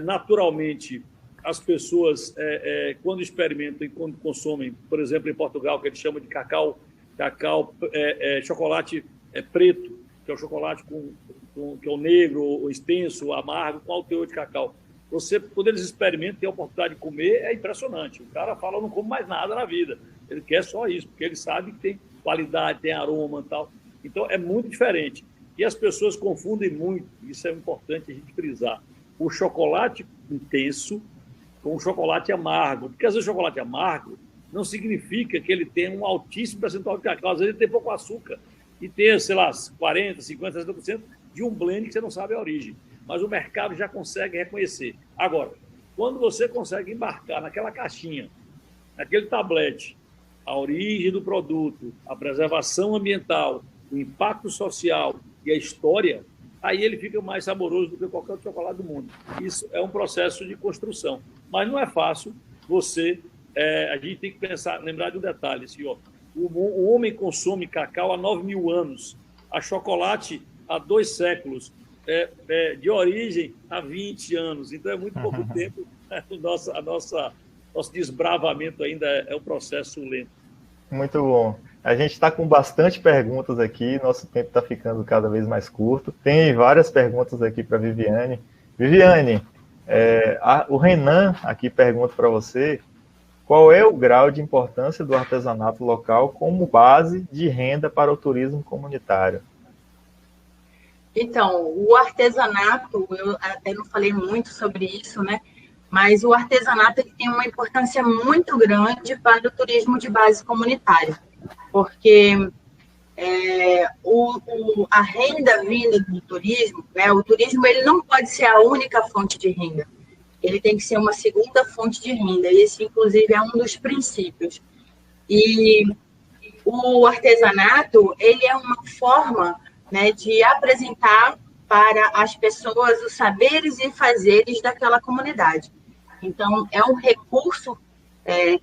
Naturalmente, as pessoas, quando experimentam e quando consomem, por exemplo, em Portugal, que eles chamam de chocolate preto, que é o chocolate que é o negro, o extenso, o amargo, com alto teor de cacau. Quando eles experimentam, tem a oportunidade de comer, é impressionante. O cara fala, eu não como mais nada na vida. Ele quer só isso, porque ele sabe que tem qualidade, tem aroma e tal. Então, é muito diferente. E as pessoas confundem muito, isso é importante a gente frisar, o chocolate intenso com o chocolate amargo. Porque, às vezes, o chocolate amargo não significa que ele tem um altíssimo percentual de cacau. Às vezes, ele tem pouco açúcar e tem, sei lá, 40%, 50%, 60% de um blend que você não sabe a origem. Mas o mercado já consegue reconhecer. Agora, quando você consegue embarcar naquela caixinha, naquele tablete, a origem do produto, a preservação ambiental, o impacto social e a história, aí ele fica mais saboroso do que qualquer outro chocolate do mundo. Isso é um processo de construção. Mas não é fácil você... a gente tem que pensar, lembrar de um detalhe, assim, ó, o homem consome cacau há 9.000 anos, a chocolate há 2 séculos, de origem há 20 anos. Então é muito pouco tempo. Nosso desbravamento ainda é um processo lento. Muito bom. A gente está com bastante perguntas aqui, nosso tempo está ficando cada vez mais curto. Tem várias perguntas aqui para Viviane. Viviane, o Renan aqui pergunta para você qual é o grau de importância do artesanato local como base de renda para o turismo comunitário. Então, o artesanato, eu até não falei muito sobre isso, né? Mas o artesanato tem uma importância muito grande para o turismo de base comunitária, porque a renda vinda do turismo, né? O turismo ele não pode ser a única fonte de renda, ele tem que ser uma segunda fonte de renda, esse, inclusive, é um dos princípios. E o artesanato, ele é uma forma, né, de apresentar para as pessoas os saberes e fazeres daquela comunidade. Então, é um recurso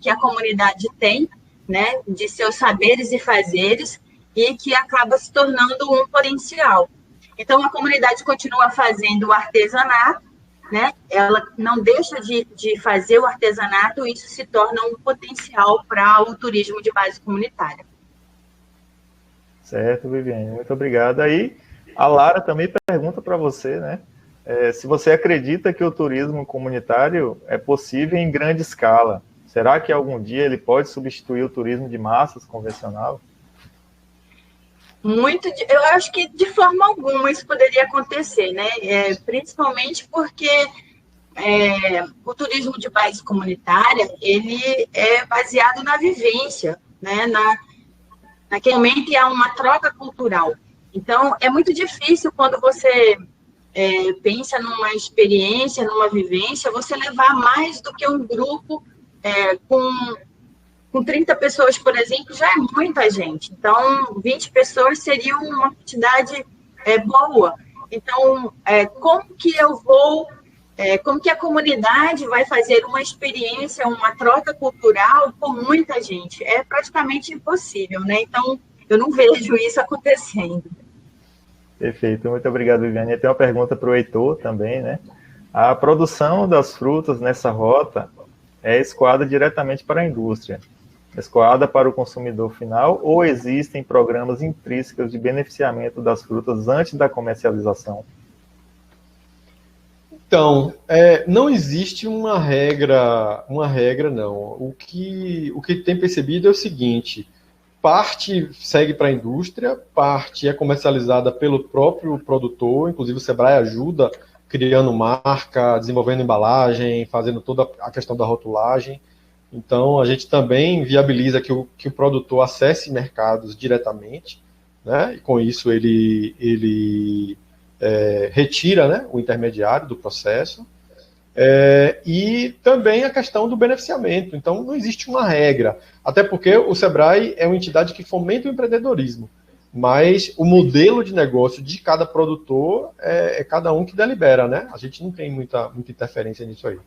que a comunidade tem, né, de seus saberes e fazeres, e que acaba se tornando um potencial. Então, a comunidade continua fazendo o artesanato, né, ela não deixa de fazer o artesanato, e isso se torna um potencial para o turismo de base comunitária. Certo, Viviane, muito obrigado. Aí, a Lara também pergunta para você, né, se você acredita que o turismo comunitário é possível em grande escala. Será que algum dia ele pode substituir o turismo de massas convencional? Eu acho que de forma alguma isso poderia acontecer, né? Principalmente porque o turismo de base comunitária, ele é baseado na vivência, né? Naquele momento há uma troca cultural. Então, é muito difícil quando você pensa numa experiência, numa vivência, você levar mais do que um grupo com 30 pessoas, por exemplo, já é muita gente. Então, 20 pessoas seria uma quantidade boa. Então, como que a comunidade vai fazer uma experiência, uma troca cultural com muita gente? É praticamente impossível, né? Então, eu não vejo isso acontecendo. Perfeito, muito obrigado, Viviane. Tem uma pergunta para o Heitor também, né? A produção das frutas nessa rota é escoada diretamente para a indústria, escoada para o consumidor final, ou existem programas intrínsecos de beneficiamento das frutas antes da comercialização? Então, não existe uma regra não. O que tem percebido é o seguinte: parte segue para a indústria, parte é comercializada pelo próprio produtor, inclusive o Sebrae ajuda criando marca, desenvolvendo embalagem, fazendo toda a questão da rotulagem. Então, a gente também viabiliza que o produtor acesse mercados diretamente, né? E com isso ele retira, né, o intermediário do processo. E também a questão do beneficiamento. Então, não existe uma regra, até porque o Sebrae é uma entidade que fomenta o empreendedorismo, mas o modelo de negócio de cada produtor é cada um que delibera, né? A gente não tem muita interferência nisso aí.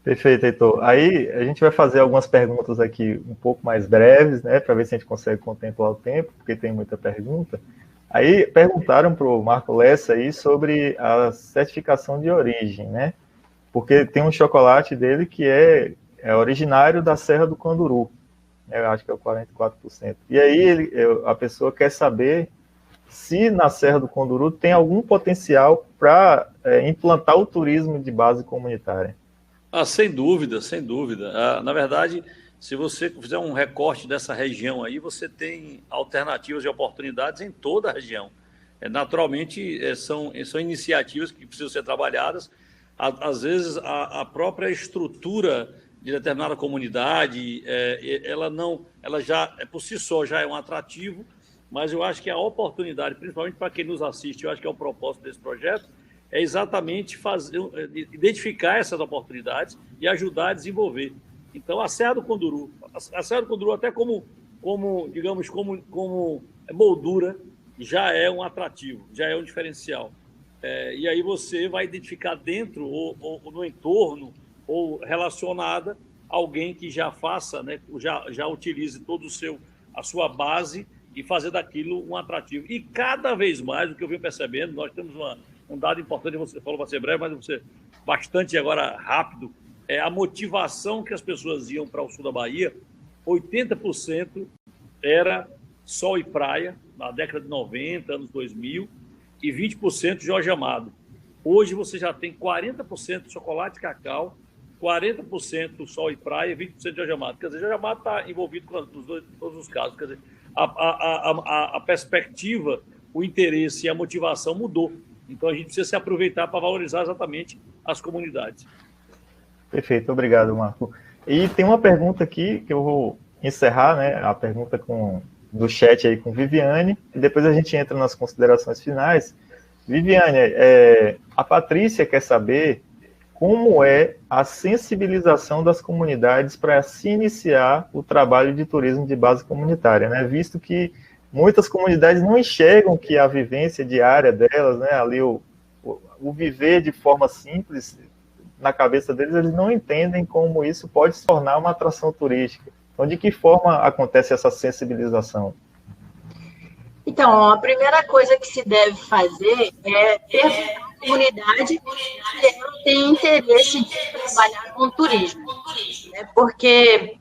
Perfeito, Heitor. Aí a gente vai fazer algumas perguntas aqui um pouco mais breves, né, para ver se a gente consegue contemplar o tempo, porque tem muita pergunta. Aí perguntaram para o Marco Lessa aí sobre a certificação de origem, né? Porque tem um chocolate dele que é originário da Serra do Canduru, né, eu acho que é o 44%. E aí a pessoa quer saber se na Serra do Canduru tem algum potencial para implantar o turismo de base comunitária. Sem dúvida, sem dúvida. Na verdade, se você fizer um recorte dessa região aí, você tem alternativas e oportunidades em toda a região. Naturalmente, são iniciativas que precisam ser trabalhadas. Às vezes, a própria estrutura de determinada comunidade, ela já, por si só, já é um atrativo, mas eu acho que a oportunidade, principalmente para quem nos assiste, eu acho que é o propósito desse projeto, é exatamente identificar essas oportunidades e ajudar a desenvolver. Então, a Serra do Canduru, até como moldura, já é um atrativo, já é um diferencial. E aí você vai identificar dentro ou no entorno ou relacionada alguém que já faça, né, já utilize a sua base e fazer daquilo um atrativo. E cada vez mais, o que eu venho percebendo, nós temos um dado importante, você falou, vai ser breve, mas você bastante agora rápido, a motivação que as pessoas iam para o sul da Bahia, 80% era sol e praia, na década de 90, anos 2000, e 20% Jorge Amado. Hoje você já tem 40% chocolate e cacau, 40% sol e praia e 20% Jorge Amado. Quer dizer, Jorge Amado está envolvido com todos os casos. Quer dizer, a perspectiva, o interesse e a motivação mudou. Então, a gente precisa se aproveitar para valorizar exatamente as comunidades. Perfeito, obrigado, Marco. E tem uma pergunta aqui que eu vou encerrar, né? A pergunta do chat aí com Viviane, e depois a gente entra nas considerações finais. Viviane, a Patrícia quer saber como é a sensibilização das comunidades para se iniciar o trabalho de turismo de base comunitária, né? Visto que muitas comunidades não enxergam que a vivência diária delas, né, ali o viver de forma simples, na cabeça deles, eles não entendem como isso pode se tornar uma atração turística. Então, de que forma acontece essa sensibilização? Então, a primeira coisa que se deve fazer é ter a comunidade que tem interesse de trabalhar com turismo, né? Porque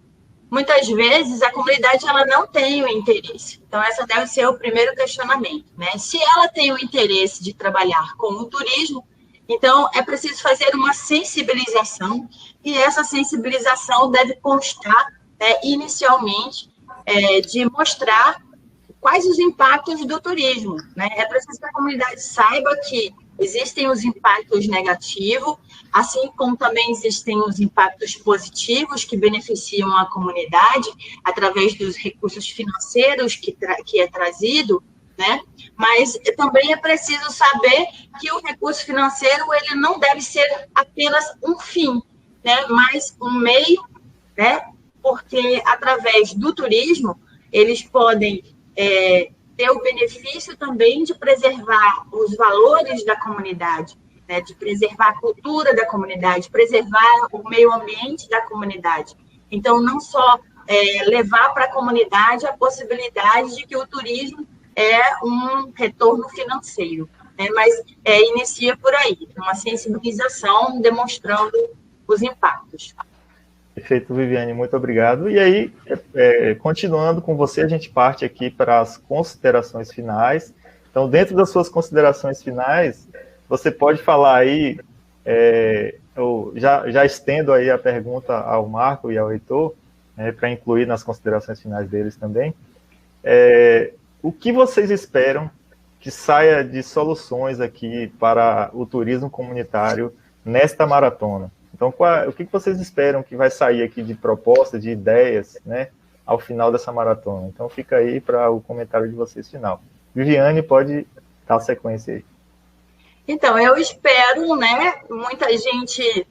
muitas vezes a comunidade ela não tem o interesse. Então, essa deve ser o primeiro questionamento, né? Se ela tem o interesse de trabalhar com o turismo, então é preciso fazer uma sensibilização, e essa sensibilização deve constar, inicialmente, de mostrar quais os impactos do turismo, né? É preciso que a comunidade saiba que existem os impactos negativos, assim como também existem os impactos positivos que beneficiam a comunidade através dos recursos financeiros que é trazido, né? Mas também é preciso saber que o recurso financeiro ele não deve ser apenas um fim, né? Mas um meio, né? Porque através do turismo eles podem ter o benefício também de preservar os valores da comunidade, né, de preservar a cultura da comunidade, preservar o meio ambiente da comunidade. Então, não só levar para a comunidade a possibilidade de que o turismo é um retorno financeiro, né, mas inicia por aí, uma sensibilização demonstrando os impactos. Perfeito, Viviane, muito obrigado. E aí, continuando com você, a gente parte aqui para as considerações finais. Então, dentro das suas considerações finais, você pode falar aí, eu já estendo aí a pergunta ao Marco e ao Heitor, para incluir nas considerações finais deles também. O que vocês esperam que saia de soluções aqui para o turismo comunitário nesta maratona? Então, o que vocês esperam que vai sair aqui de propostas, de ideias, né, ao final dessa maratona? Então, fica aí para o comentário de vocês final. Viviane, pode dar sequência aí. Então, eu espero, né, muita gente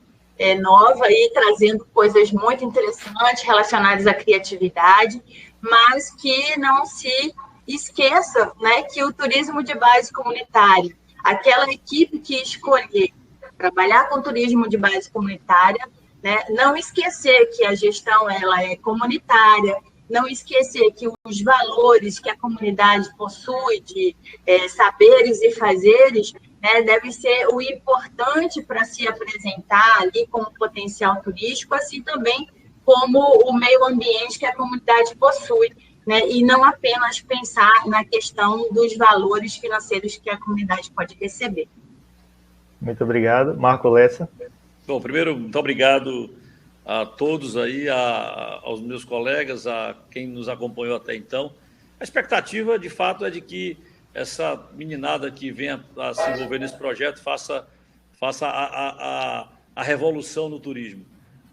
nova aí, trazendo coisas muito interessantes relacionadas à criatividade, mas que não se esqueça, né, que o turismo de base comunitária, aquela equipe que escolher trabalhar com turismo de base comunitária, né? Não esquecer que a gestão ela é comunitária, não esquecer que os valores que a comunidade possui de saberes e fazeres, né, deve ser o importante para se apresentar ali como potencial turístico, assim também como o meio ambiente que a comunidade possui, né, e não apenas pensar na questão dos valores financeiros que a comunidade pode receber. Muito obrigado. Marco Lessa. Bom, primeiro, muito obrigado a todos aí, aos meus colegas, a quem nos acompanhou até então. A expectativa, de fato, é de que essa meninada que venha a se envolver nesse projeto faça a revolução no turismo,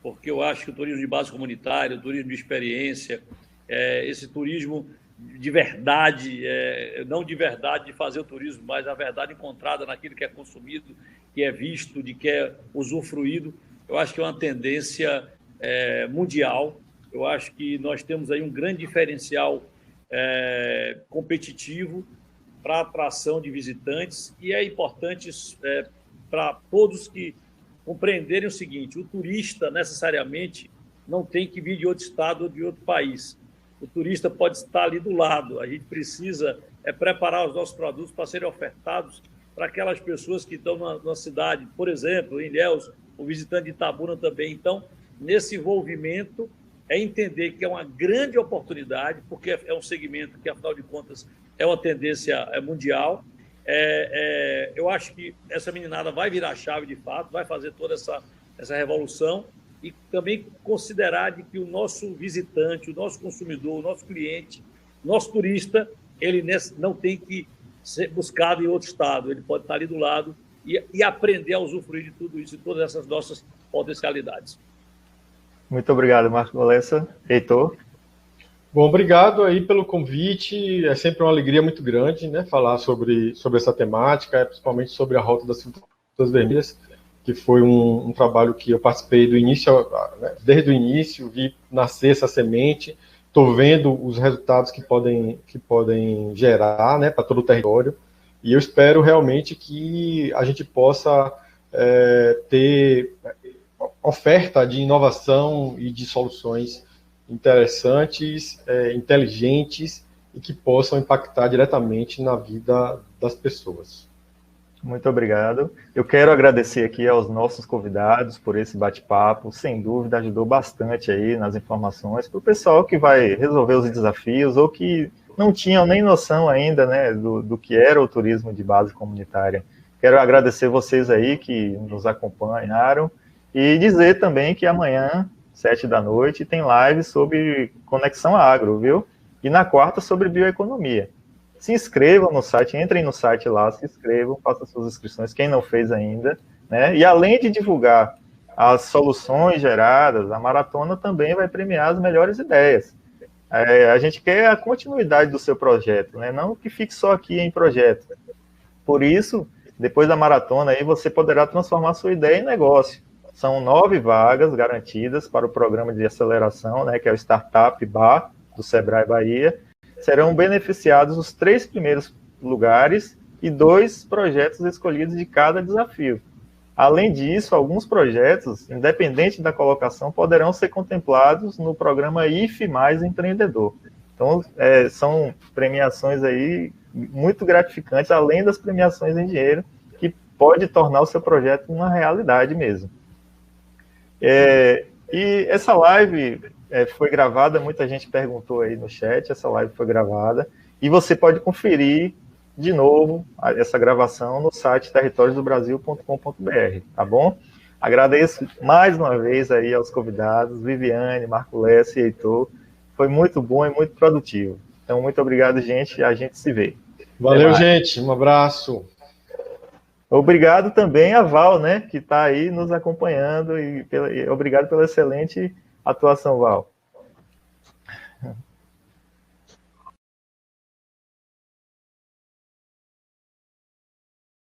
porque eu acho que o turismo de base comunitária, o turismo de experiência, esse turismo de verdade, não de verdade de fazer o turismo, mas a verdade encontrada naquilo que é consumido, que é visto, de que é usufruído, eu acho que é uma tendência mundial. Eu acho que nós temos aí um grande diferencial competitivo para a atração de visitantes, e é importante para todos que compreenderem o seguinte: o turista necessariamente não tem que vir de outro estado ou de outro país. O turista pode estar ali do lado. A gente precisa preparar os nossos produtos para serem ofertados para aquelas pessoas que estão na cidade, por exemplo, em Ilhéus, o visitante de Itabuna também. Então, nesse envolvimento, entender que é uma grande oportunidade, porque é um segmento que, afinal de contas, é uma tendência mundial. Eu acho que essa meninada vai virar a chave, de fato, vai fazer toda essa revolução, e também considerar de que o nosso visitante, o nosso consumidor, o nosso cliente, o nosso turista, ele não tem que ser buscado em outro estado, ele pode estar ali do lado e aprender a usufruir de tudo isso, de todas essas nossas potencialidades. Muito obrigado, Marco Lessa. Heitor? Bom, obrigado aí pelo convite. É sempre uma alegria muito grande, né, falar sobre essa temática, principalmente sobre a Rota das Frutas Vermelhas, que foi um trabalho que eu participei do início, né, desde o início, vi nascer essa semente. Estou vendo os resultados que podem gerar, né, para todo o território, e eu espero realmente que a gente possa ter oferta de inovação e de soluções interessantes, inteligentes, e que possam impactar diretamente na vida das pessoas. Muito obrigado. Eu quero agradecer aqui aos nossos convidados por esse bate-papo. Sem dúvida, ajudou bastante aí nas informações para o pessoal que vai resolver os desafios ou que não tinham nem noção ainda, né, do que era o turismo de base comunitária. Quero agradecer vocês aí que nos acompanharam e dizer também que amanhã, 19h, tem live sobre Conexão Agro, viu? E na quarta sobre bioeconomia. Se inscrevam no site, entrem no site lá, se inscrevam, façam suas inscrições, quem não fez ainda, né? E além de divulgar as soluções geradas, a maratona também vai premiar as melhores ideias. A gente quer a continuidade do seu projeto, né? Não que fique só aqui em projeto. Por isso, depois da maratona, aí você poderá transformar sua ideia em negócio. São 9 vagas garantidas para o programa de aceleração, né, que é o Startup Bar, do Sebrae Bahia. Serão beneficiados os 3 primeiros lugares e 2 projetos escolhidos de cada desafio. Além disso, alguns projetos, independente da colocação, poderão ser contemplados no programa IFE Mais Empreendedor. Então, são premiações aí muito gratificantes, além das premiações em dinheiro, que pode tornar o seu projeto uma realidade mesmo. E essa live foi gravada, muita gente perguntou aí no chat, essa live foi gravada, e você pode conferir de novo essa gravação no site territoriosdobrasil.com.br, tá bom? Agradeço mais uma vez aí aos convidados, Viviane, Marco Lessa e Heitor, foi muito bom e muito produtivo. Então, muito obrigado, gente, e a gente se vê. Valeu, gente, um abraço. Obrigado também a Val, né, que está aí nos acompanhando, e obrigado pela excelente atuação, Val.